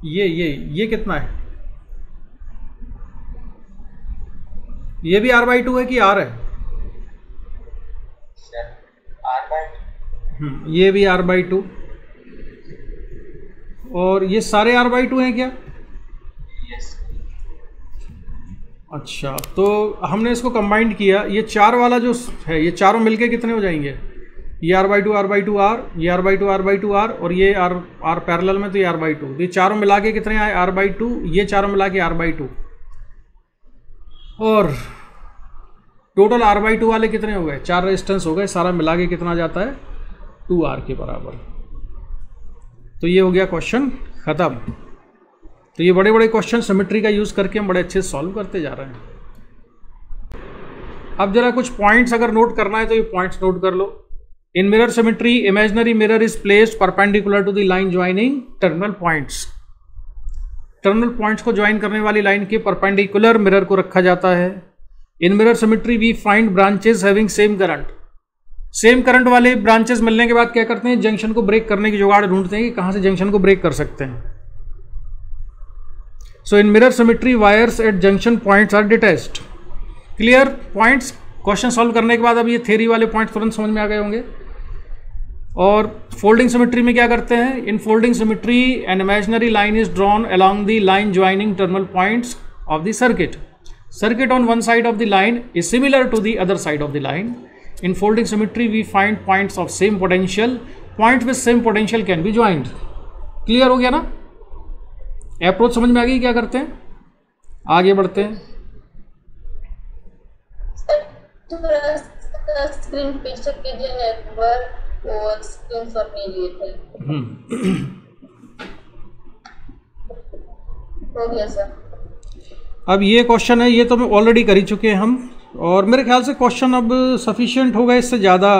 ये कितना है? ये भी r/2 है कि r है? सर ये भी r/2 और ये सारे r/2 हैं क्या? यस। अच्छा, तो हमने इसको कंबाइंड किया, ये 4 वाला जो है ये चारों मिलके कितने हो जाएंगे? ये r/2 r/2 r, ये r/2 r/2 r और ये r पैरेलल में तो ये r/2, ये चारों मिला के कितने आए? r/2, ये चारों मिला के r/2 और टोटल r/2 वाले कितने हो गए? 4 रेजिस्टेंस हो गए, सारा मिला के कितना जाता है? 2r के बराबर। तो ये हो गया क्वेश्चन ख़त्म। तो ये बड़े बड़े क्वेश्चन सिमेट्री का यूज़ करके हम बड़े अच्छे से सॉल्व करते जा रहे हैं। अब जरा कुछ पॉइंट्स अगर नोट करना है तो ये पॉइंट्स नोट कर लो। In mirror symmetry imaginary mirror is placed perpendicular to the line joining terminal points. Terminal points को ज्वाइन करने वाली लाइन के परपेंडिकुलर मिरर को रखा जाता है। In mirror symmetry we find branches having same current. Same current वाले ब्रांचेस मिलने के बाद क्या करते हैं? जंक्शन को ब्रेक करने की जुगाड़ ढूंढते हैं कि कहाँ से जंक्शन को ब्रेक कर सकते हैं। So in mirror symmetry wires at junction points are detached. Clear points? Question solve करने के बाद अब ये थ्योरी वाले पॉइंट्स तुरंत समझ में आ गए होंगे। और फोल्डिंग सिमेट्री में क्या करते हैं? In folding symmetry an imaginary line is drawn along the line joining terminal points of the circuit. Circuit on one side of the line is similar to the other side of the line. In folding symmetry, we find points of same potential. Points with same potential can be joined. Clear हो गया ना? अप्रोच समझ में आ गई? क्या करते हैं? आगे बढ़ते हैं। स्क्रीन पिक्चर कीजिए एक बार और स्क्रीनशॉट लीजिए थे। हो गया सर। अब ये क्वेश्चन है, ये तो मैं ऑलरेडी कर ही चुके हैं हम, और मेरे ख्याल से क्वेश्चन अब सफिशिएंट होगा, इससे ज़्यादा।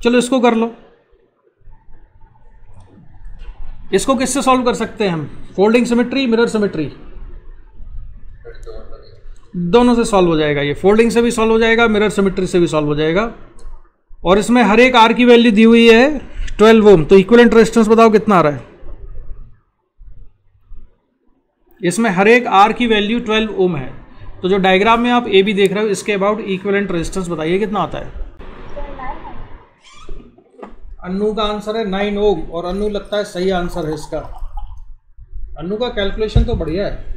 चलो इसको कर लो। इसको किससे सॉल्व कर सकते हैं हम? फोल्डिंग सिमेट्री, मिरर सिमेट्री, दोनों से सॉल्व हो जाएगा। ये फोल्डिंग से भी सॉल्व हो जाएगा, मिरर सिमेट्री से भी सॉल्व हो जाएगा। और इसमें हर एक आर की वैल्यू दी हुई है 12 ओम। तो इक्विवेलेंट रेजिस्टेंस बताओ कितना आ रहा है? इसमें हर एक आर की वैल्यू 12 ओम है। तो जो डायग्राम में आप ए बी देख रहे हो, इसके अबाउट इक्विवेलेंट रेजिस्टेंस बताइए कितना आता है? अन्नू का आंसर है 9 ओम, और अन्नू लगता है सही आंसर है इसका। अन्नू का कैलकुलेशन तो बढ़िया है।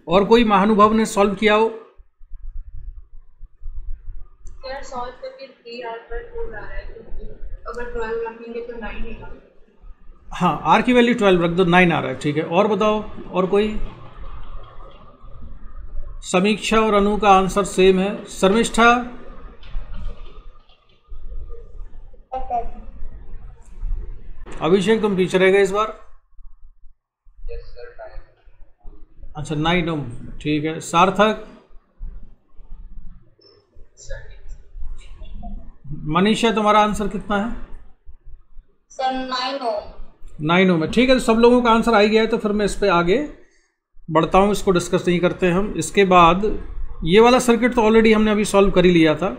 और कोई महानुभाव ने सॉल्व किया हो? यार सॉल्व करके 3r पर 4 आ रहा है, अगर 12 रखेंगे तो 9 ही आएगा। हाँ, आर की वैल्यू 12 रख दो, 9 आ रहा है। ठीक है, और बताओ, और कोई? समीक्षा और अनु का आंसर सेम है। शर्मिष्ठा? अभिषेक तुम पीछे रह गए इस बार। अच्छा 9 ओम, ठीक है। सार्थक? मनीषा तुम्हारा आंसर कितना है? सर 9 ओम। 9 ओम है, ठीक है। तो सब लोगों का आंसर आ ही गया है, तो फिर मैं इस पर आगे बढ़ता हूँ, इसको डिस्कस नहीं करते हम। इसके बाद ये वाला सर्किट तो ऑलरेडी हमने अभी सॉल्व कर ही लिया था।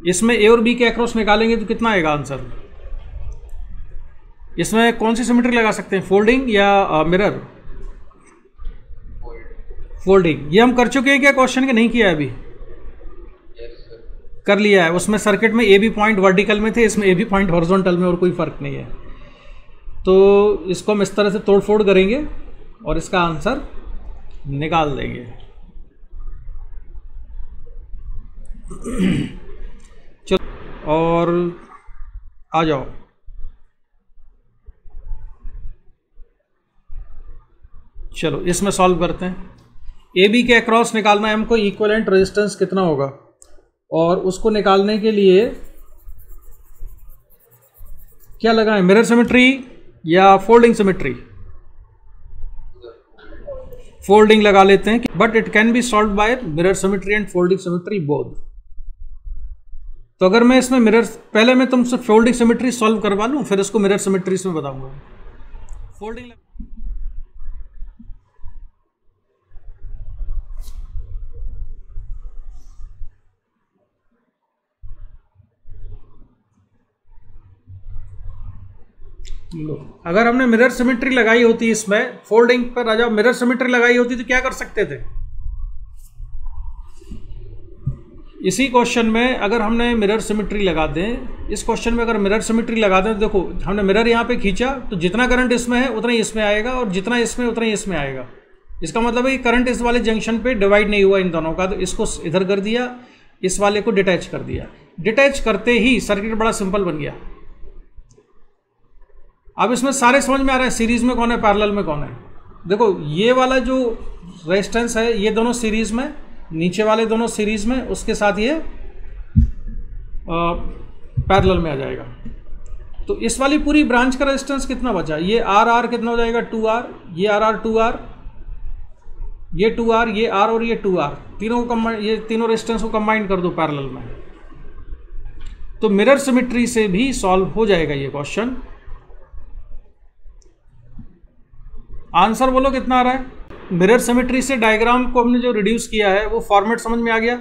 इसमें ए और बी के अक्रॉस निकालेंगे तो कितना आएगा आंसर? इसमें कौन सी सिमेट्री लगा सकते हैं, फोल्डिंग या मिरर? फोल्डिंग। ये हम कर चुके हैं क्या क्वेश्चन के? नहीं किया है अभी? कर लिया है। उसमें सर्किट में ए बी पॉइंट वर्टिकल में थे, इसमें ए बी पॉइंट हॉरिजॉन्टल में, और कोई फर्क नहीं है। तो इसको हम इस तरह से तोड़ फोड़ करेंगे और इसका आंसर निकाल देंगे। चलो और आ जाओ। चलो इसमें सॉल्व करते हैं। ए बी के अक्रॉस निकालना है हमको, इक्विवेलेंट रेजिस्टेंस कितना होगा, और उसको निकालने के लिए क्या लगाएं, मिरर सिमेट्री या फोल्डिंग सिमेट्री? फोल्डिंग लगा लेते हैं, but it can be solve by mirror symmetry and folding symmetry both. तो अगर मैं इसमें मिरर, पहले मैं तुमसे फोल्डिंग सिमेट्री सॉल्व करवा लूं, फिर इसको मिरर सिमेट्री में बताऊंगा। फोल्डिंग अगर हमने मिरर सिमेट्री लगाई होती, इसमें फोल्डिंग पर आ जाओ, मिरर सिमेट्री लगाई होती तो क्या कर सकते थे? इसी क्वेश्चन में अगर हमने मिरर सिमेट्री लगा दें, इस क्वेश्चन में अगर मिरर सिमेट्री लगा दें तो देखो हमने मिरर यहाँ पे खींचा तो जितना करंट इसमें है उतना ही इसमें आएगा और जितना इसमें उतना ही इसमें आएगा। इसका मतलब है कि करंट इस वाले जंक्शन पे डिवाइड नहीं हुआ इन दोनों का, तो इसको इधर कर दिया, इस वाले को डिटैच कर दिया। डिटैच करते ही सर्किट बड़ा सिंपल बन गया। अब इसमें सारे समझ में आ रहा है सीरीज में कौन है, पैरेलल में कौन है। देखो ये वाला जो रेजिस्टेंस है ये दोनों सीरीज में, नीचे वाले दोनों सीरीज में, उसके साथ ये पैरेलल में आ जाएगा। तो इस वाली पूरी ब्रांच का रेजिस्टेंस कितना बचा, ये आर कितना हो जाएगा 2R, ये आर 2R, ये 2R, ये R और ये 2R, तीनों को कंबाइन, ये तीनों रेजिस्टेंस को कंबाइन कर दो पैरेलल में। तो मिरर सिमेट्री से भी सॉल्व हो जाएगा ये क्वेश्चन। आंसर बोलो कितना आ रहा है। मिरर सिमेट्री से डायग्राम को हमने जो रिड्यूस किया है वो फॉर्मेट समझ में आ गया।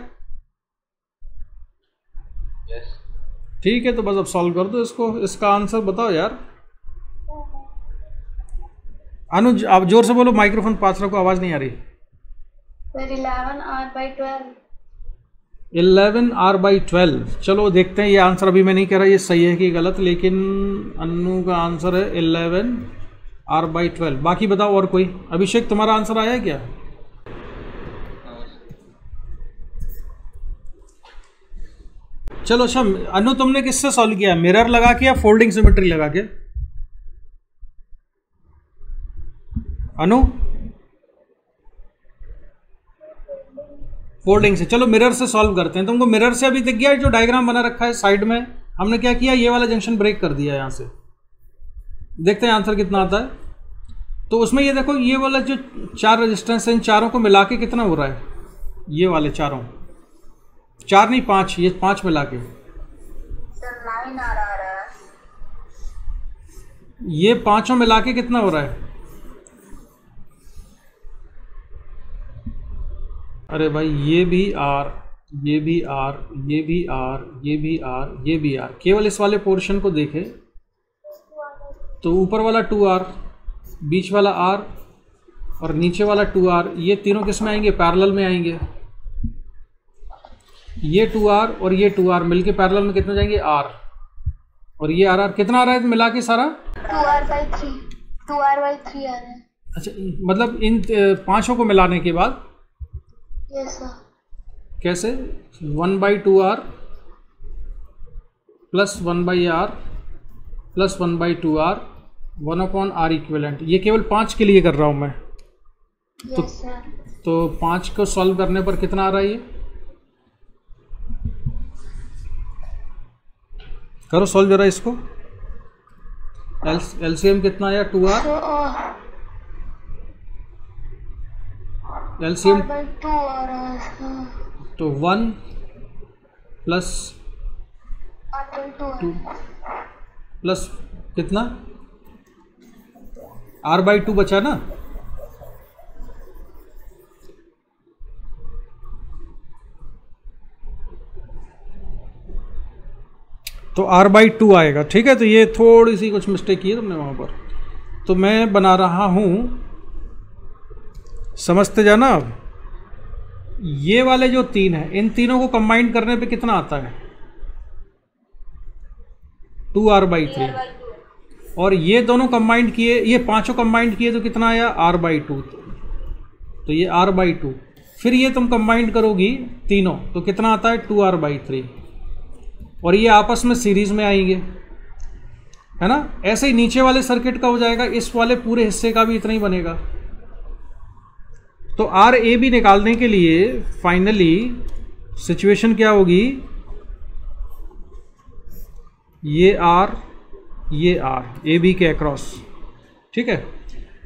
यस ठीक है, तो बस अब सॉल्व कर दो इसको। इसका आंसर बताओ यार। अनुज आप जोर से बोलो, माइक्रोफोन पास रखो, आवाज नहीं आ रही। 11R/12। चलो देखते हैं, ये आंसर अभी मैं नहीं कह रहा ये सही है कि गलत, लेकिन अन्नू का आंसर है 11R/12। बाकी बताओ और कोई। अभिषेक तुम्हारा आंसर आया है क्या? चलो अच्छा, अनु तुमने किससे सॉल्व किया, मिरर लगा के या फोल्डिंग सिमेट्री लगा के? अनु फोल्डिंग से। चलो मिरर से सॉल्व करते हैं। तुमको मिरर से अभी दिख गया जो डायग्राम बना रखा है साइड में, हमने क्या किया, ये वाला जंक्शन ब्रेक कर दिया यहाँ से। देखते हैं आंसर कितना आता है। तो उसमें ये देखो, ये वाला जो 4 रेजिस्टेंस है इन चारों को मिला के कितना हो रहा है, ये वाले चारों, 4 नहीं 5, ये 5 मिला के सर 9 आ रहा है। ये पांचों मिला के कितना हो रहा है? अरे भाई ये भी R, ये भी R, ये भी R, ये भी R, ये भी R। केवल इस वाले पोर्शन को देखें तो ऊपर वाला 2R, बीच वाला R और नीचे वाला 2R, ये तीनों किस में आएंगे, पैरेलल में आएंगे। ये 2R और ये 2R मिलके पैरेलल में कितना जाएंगे, R, और ये RR कितना आ रहा है मिला के सारा? 2R/3 आ रहा है। अच्छा, मतलब इन पांचों को मिलाने के बाद यस सर। कैसे? 1/2R plus 1/R plus 1/2R 1/R equivalent. ये केवल 5 के लिए कर रहा हूँ मैं। Yes sir. तो 5 को सॉल्व करने पर कितना आ रहा है ये? करो सॉल्व जरा इसको। एलसीएम कितना आया, 2R, एलसीएम 2 आ रहा है तो 1 प्लस 2 प्लस कितना, R/2 बचा ना। तो R/2 आएगा। ठीक है, तो ये थोड़ी सी कुछ मिस्टेक की है तुमने वहाँ पर। तो मैं बना रहा हूँ, समझते जाना। अब ये वाले जो 3 हैं इन तीनों को कंबाइन करने पे कितना आता है, 2R/3। और ये दोनों कंबाइंड किए, ये पांचों कंबाइंड किए तो कितना आया, R/2। तो ये R/2। फिर ये तुम कंबाइंड करोगी तीनों तो कितना आता है, 2R/3। और ये आपस में सीरीज में आएंगे, है ना। ऐसे ही नीचे वाले सर्किट का हो जाएगा, इस वाले पूरे हिस्से का भी इतना ही बनेगा। तो RAB निकालने के लिए फाइनली सिचुएशन क्या होगी, ये R, ये R AB के अक्रॉस। ठीक है,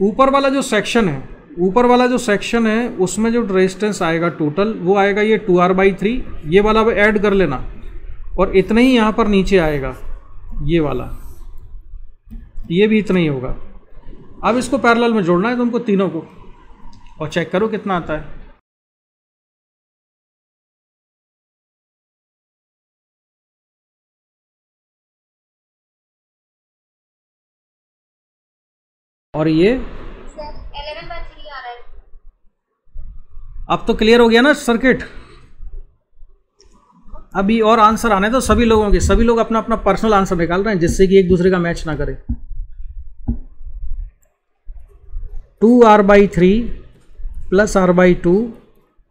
ऊपर वाला जो सेक्शन है, ऊपर वाला जो सेक्शन है उसमें जो रेजिस्टेंस आएगा टोटल वो आएगा ये 2R/3। ये वाला अब ऐड कर लेना, और इतना ही यहाँ पर नीचे आएगा ये वाला, ये भी इतना ही होगा। अब इसको पैरेलल में जोड़ना है तुमको तीनों को, और चेक करो कितना आता है। और ये 11/3 आ रहा है। अब तो क्लियर हो गया ना सर्किट। अभी और आंसर आने तो सभी लोगों के, सभी लोग अपना अपना पर्सनल आंसर निकाल रहे हैं जिससे कि एक दूसरे का मैच ना करे। 2r/3 plus r/2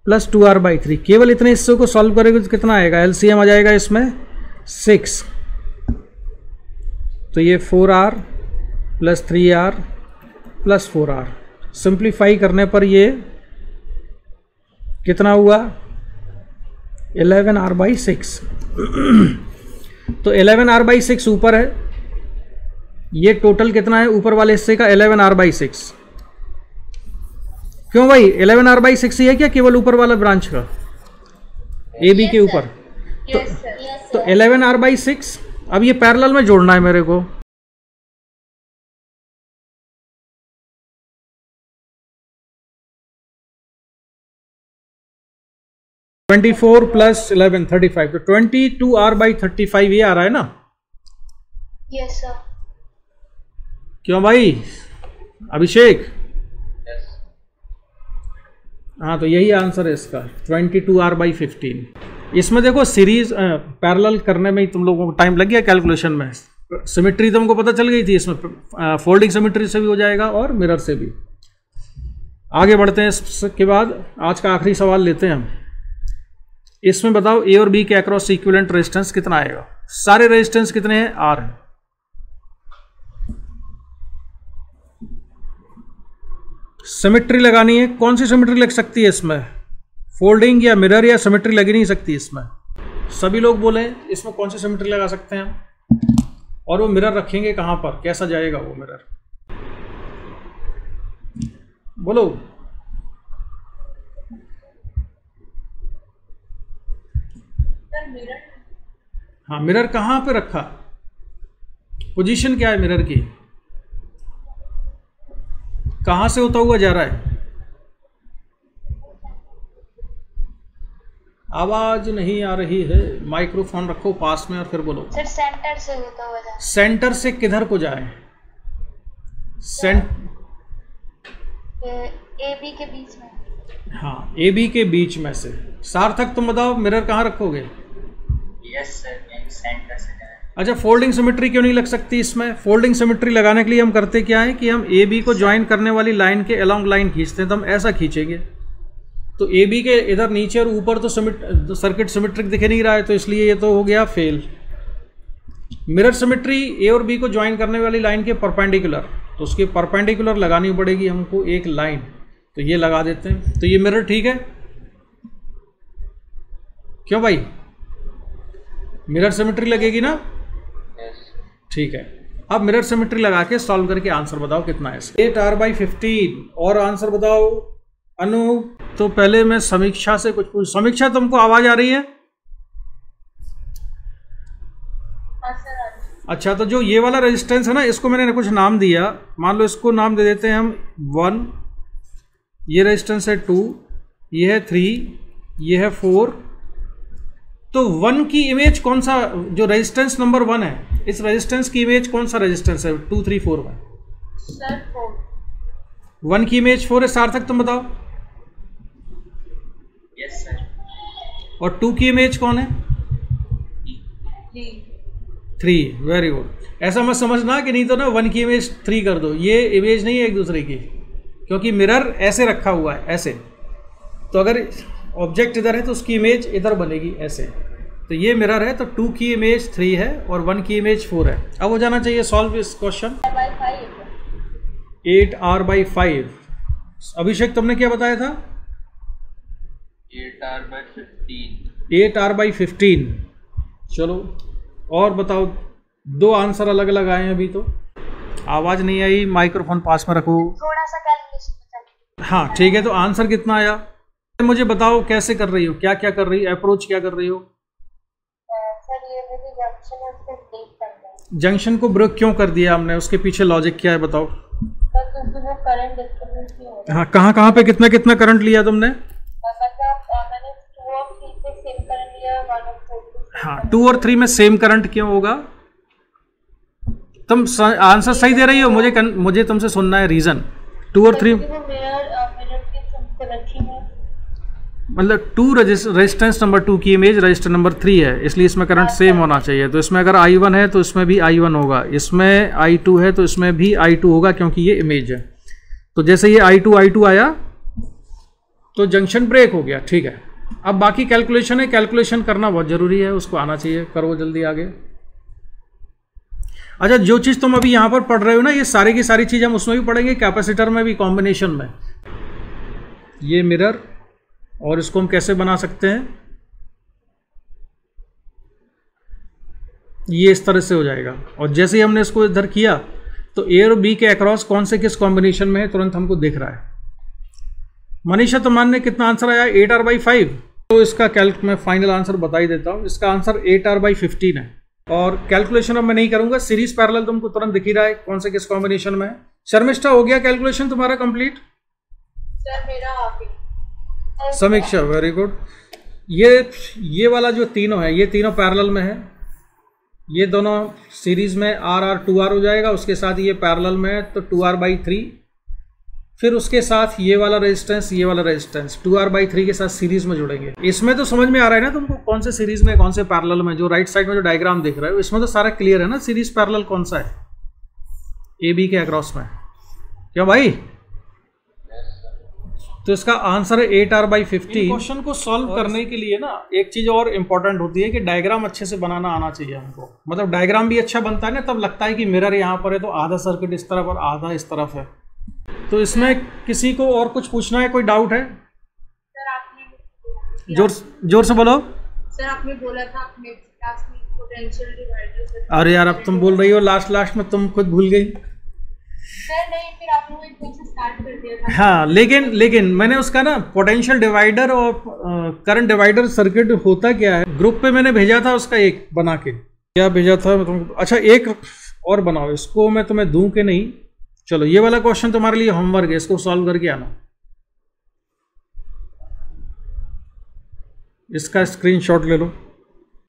plus 2r/3, केवल इतने हिस्सों को सॉल्व करेंगे तो कितना आएगा? एलसीएम आ जाएगा इसमें 6, तो ये 4r plus 3r plus 4r, simplify करने पर ये कितना हुआ? 11r/6। तो 11r/6 ऊपर है, ये टोटल कितना है ऊपर वाले हिस्से का? 11r/6। क्यों भाई 11r/6 ही है क्या केवल ऊपर वाला ब्रांच का, ए बी के ऊपर? तो 11r/6, अब ये पैरेलल में जोड़ना है मेरे को। (24 + 11 35), तो 22r/35 ये आ रहा है ना? Yes sir. क्यों भाई अभिषेक? हाँ, तो यही आंसर है इसका, 22r/15। इसमें देखो सीरीज पैरेलल करने में ही तुम लोगों को टाइम लग गया, कैलकुलेशन में। सिमेट्री तो हमको पता चल गई थी, इसमें फोल्डिंग सिमेट्री से भी हो जाएगा और मिरर से भी। आगे बढ़ते हैं, इसके बाद आज का आखिरी सवाल लेते हैं हम। इसमें बताओ ए और बी के अक्रॉस इक्विवेलेंट रेजिस्टेंस कितना आएगा? सारे रेजिस्टेंस कितने हैं? आर है। सिमेट्री लगानी है, कौन सी सिमेट्री लग सकती है इसमें? फोल्डिंग या मिरर या सिमेट्री लगी नहीं सकती इसमें? सभी लोग बोले इसमें कौन सी सिमेट्री लगा सकते हैं हम? और वो मिरर रखेंगे कहां पर? कैसा जाएगा वो मिरर? बोलो। मिरर। हाँ, मिरर कहां पे रखा? पोजीशन क्या है मिरर की? कहां से होता हुआ जा रहा है? आवाज नहीं आ रही है, माइक्रोफोन रखो पास में और फिर बोलो। सर सेंटर से होता हुआ जा रहा है। सेंटर से किधर को जाए? ए बी के बीच में। हाँ, ए बी के बीच में से। सार्थक तुम बताओ मिरर कहाँ रखोगे? यस सर, सेंटर से जाए। अच्छा, फोल्डिंग सिमेट्री क्यों नहीं लग सकती इसमें? फोल्डिंग सिमेट्री लगाने के लिए हम करते क्या है कि हम ए बी को ज्वाइन करने वाली लाइन के अलोंग लाइन खींचते हैं, तो हम ऐसा खींचेंगे। तो ए बी के इधर नीचे और ऊपर तो सर्किट सिमेट्रिक दिख नहीं रहा है, तो इसलिए ये तो हो गया फेल। मिरर सिमेट्री ए और बी को ज्वाइन करने वाली लाइन के परपेंडिकुलर, तो उसके परपेंडिकुलर लगानी पड़ेगी हमको एक लाइन, तो ये लगा देते हैं। तो ये मिरर ठीक है? क्यों भाई, मिरर सिमेट्री लगेगी ना? ठीक है। अब मिरर सिमेट्री लगा के सॉल्व करके आंसर बताओ कितना है इसका। 8r/15। और आंसर बताओ अनु। तो पहले मैं समीक्षा से कुछ पूछ। समीक्षा, तुमको आवाज आ रही है? अच्छा, तो जो ये वाला रेजिस्टेंस है ना, इसको मैंने कुछ नाम दिया। मान लो इसको नाम दे देते हैं हम 1, ये रेजिस्टेंस है 2, ये है 3, ये है 4। तो 1 की इमेज कौन सा, जो रेजिस्टेंस नंबर 1 है, इस रेजिस्टेंस की इमेज कौन सा रेजिस्टेंस है 2, 3, 4 में? सर 4। 1 की इमेज 4 है। सार्थक तुम बताओ। Yes sir. और 2 की इमेज कौन है? 3। Very good. ऐसा मत समझना कि नहीं तो ना 1 की इमेज 3 कर दो, ये इमेज नहीं है एक दूसरे की, क्योंकि मिरर ऐसे रखा हुआ है, ऐसे। तो अगर ऑब्जेक्ट इधर है तो उसकी इमेज इधर बनेगी ऐसे। तो ये मिरर है, तो 2 की इमेज 3 है और 1 की इमेज 4 है। अब हो जाना चाहिए सॉल्व इस क्वेश्चन। 8r/5। अभिषेक तुमने क्या बताया था? 8r/15। 8r/15। चलो और बताओ। 2 आंसर अलग अलग आए हैं अभी। तो आवाज नहीं आई, माइक्रोफोन पास में रखो। थोड़ा सा कैलकुलेशन बता। हाँ ठीक है। तो आंसर कितना आया मुझे बताओ, कैसे कर रही हो, क्या क्या कर रही हो, अप्रोच क्या कर रही हो? सर ये मुझे जंक्शन है, उसको ब्रेक करना है। जंक्शन को ब्रेक क्यों कर दिया हमने? उसके पीछे लॉजिक क्या है बताओ? क्योंकि वो करंट डिस्टर्बेंस नहीं हो रहा। हाँ, कहाँ कहाँ पे कितना कितना करंट लिया तुमने? मतलब मैंने 2 और 3 पे सेम करंट लिया, 1 और 4 पे। हाँ, 2 और 3 में सेम करंट क्यों होगा? तुम आंसर सही दे रही हो, मुझे तुमसे सुनना है रीजन। 2 और 3 वो मिरर के कनेक्शन है। मतलब 2 रेजिस्टेंस नंबर 2 की इमेज रजिस्टर नंबर 3 है, इसलिए इसमें करंट सेम होना चाहिए। तो इसमें अगर I1 है तो इसमें भी I1 होगा, इसमें I2 है तो इसमें भी I2 होगा, क्योंकि ये इमेज है। तो जैसे ये I2 आया तो जंक्शन ब्रेक हो गया, ठीक है। अब बाकी कैलकुलेशन है, कैलकुलेशन करना बहुत ज़रूरी है, उसको आना चाहिए, करो जल्दी आगे। अच्छा, जो चीज़ तुम अभी यहाँ पर पढ़ रहे हो ना, ये सारी की सारी चीज़ हम उसमें भी पढ़ेंगे, कैपेसिटर में भी, कॉम्बिनेशन में। ये मिरर, और इसको हम कैसे बना सकते हैं, ये इस तरह से हो जाएगा। और जैसे ही हमने इसको इधर किया तो ए और बी के अक्रॉस कौन से किस कॉम्बिनेशन में है तुरंत हमको दिख रहा है। मनीषा तुमान ने कितना आंसर आया, 8R/5। तो इसका कैल्क मैं फाइनल आंसर बता ही देता हूँ, इसका आंसर 8R/15 है। और कैलकुलेशन अब मैं नहीं करूंगा, सीरीज पैरेलल तुमको तुरंत दिख ही रहा है कौन से किस कॉम्बिनेशन में है। शर्मिष्ठा, हो गया कैलकुलेशन तुम्हारा कंप्लीट? सर मेरा आप ही। समीक्षा, वेरी गुड। ये वाला जो तीनों है, ये तीनों पैरेलल में है, ये दोनों सीरीज में R 2R हो जाएगा, उसके साथ ये पैरेलल में है तो 2R/3, फिर उसके साथ ये वाला रेजिस्टेंस 2R/3 के साथ सीरीज में जुड़ेंगे। इसमें तो समझ में आ रहा है ना तुमको कौन से सीरीज में कौन से पैरेलल में, जो राइट साइड में जो डायग्राम दिख रहा है इसमें तो सारा क्लियर है ना, सीरीज पैरेलल कौन सा है ए बी के अक्रॉस में, क्या भाई? तो इसका आंसर है 8R/15। क्वेश्चन को सॉल्व करने के लिए ना एक चीज़ और इम्पॉर्टेंट होती है कि डायग्राम अच्छे से बनाना आना चाहिए हमको। मतलब डायग्राम भी अच्छा बनता है ना, तब लगता है कि मिरर यहाँ पर है तो आधा सर्किट इस तरफ और आधा इस तरफ है। तो इसमें किसी को और कुछ पूछना है, कोई डाउट है? सर आपने जोर से बोलो। सर आपने बोला था अपने क्लास में पोटेंशियल डिवाइडर। अरे यार, अब तुम बोल रही हो लास्ट में, तुम खुद भूल गई। सर नहीं, फिर आपने वो एकदम से स्टार्ट कर दिया था। हाँ, लेकिन मैंने उसका ना पोटेंशियल डिवाइडर और करंट डिवाइडर सर्किट होता क्या है, ग्रुप पे मैंने भेजा था उसका एक बना के। क्या भेजा था मैं तुमको? अच्छा, एक और बनाओ, इसको मैं तुम्हें दूं कि नहीं। चलो, ये वाला क्वेश्चन तुम्हारे लिए होमवर्क है, इसको सॉल्व करके आना। इसका स्क्रीनशॉट ले लो।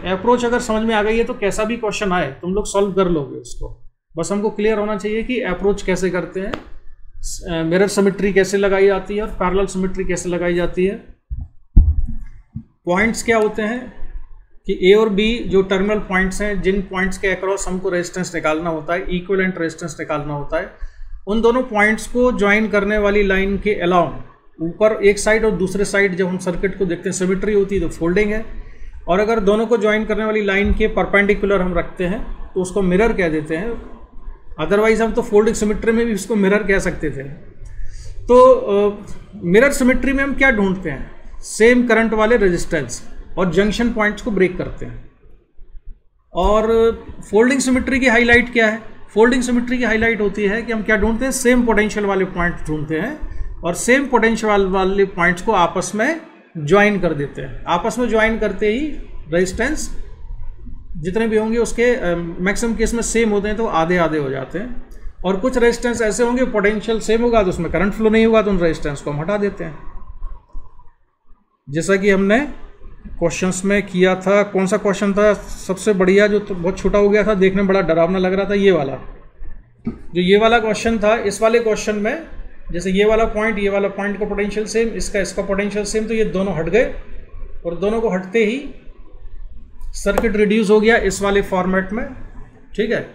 अप्रोच अगर समझ में आ गई है तो कैसा भी क्वेश्चन आए तुम लोग सॉल्व कर लोगे उसको। बस हमको क्लियर होना चाहिए कि अप्रोच कैसे करते हैं, मिरर सिमेट्री कैसे लगाई जाती है और पैरेलल सिमेट्री कैसे लगाई जाती है। पॉइंट्स क्या होते हैं कि ए और बी जो टर्मिनल पॉइंट्स हैं, जिन पॉइंट्स के अक्रॉस हमको रेजिस्टेंस निकालना होता है, इक्विवेलेंट रेजिस्टेंस निकालना होता है, उन दोनों पॉइंट्स को ज्वाइन करने वाली लाइन के अलाउंग ऊपर एक साइड और दूसरे साइड जब हम सर्किट को देखते हैं सिमेट्री होती है तो फोल्डिंग है। और अगर दोनों को ज्वाइन करने वाली लाइन के परपेंडिकुलर हम रखते हैं तो उसको मिरर कह देते हैं। अदरवाइज हम तो फोल्डिंग सिमेट्री में भी उसको मिरर कह सकते थे। तो मिरर सिमेट्री में हम क्या ढूंढते हैं, सेम करंट वाले रेजिस्टेंस और जंक्शन पॉइंट्स को ब्रेक करते हैं। और फोल्डिंग सिमेट्री की हाईलाइट क्या है? फोल्डिंग सिमेट्री की हाईलाइट होती है कि हम क्या ढूंढते हैं, सेम पोटेंशियल वाले पॉइंट्स ढूंढते हैं और सेम पोटेंशियल वाले पॉइंट्स को आपस में ज्वाइन कर देते हैं। आपस में ज्वाइन करते ही रेजिस्टेंस जितने भी होंगे उसके मैक्सिमम केस में सेम होते हैं तो आधे आधे हो जाते हैं। और कुछ रेजिस्टेंस ऐसे होंगे पोटेंशियल सेम होगा तो उसमें करंट फ्लो नहीं होगा तो उन रेजिस्टेंस को हम हटा देते हैं। जैसा कि हमने क्वेश्चंस में किया था। कौन सा क्वेश्चन था सबसे बढ़िया, जो तो बहुत छोटा हो गया था, देखने में बड़ा डरावना लग रहा था, ये वाला। जो ये वाला क्वेश्चन था, इस वाले क्वेश्चन में जैसे ये वाला पॉइंट का पोटेंशियल सेम, इसका पोटेंशियल सेम, तो ये दोनों हट गए और दोनों को हटते ही सर्किट रिड्यूस हो गया इस वाले फॉर्मेट में, ठीक है।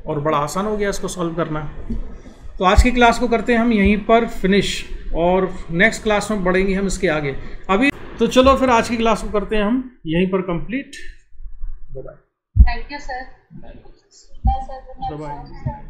और बड़ा आसान हो गया इसको सॉल्व करना। तो आज की क्लास को करते हैं हम यहीं पर फिनिश और नेक्स्ट क्लास में बढ़ेंगे हम इसके आगे। अभी तो चलो फिर आज की क्लास को करते हैं हम यहीं पर complete. Bye bye. Thank you sir. Bye bye.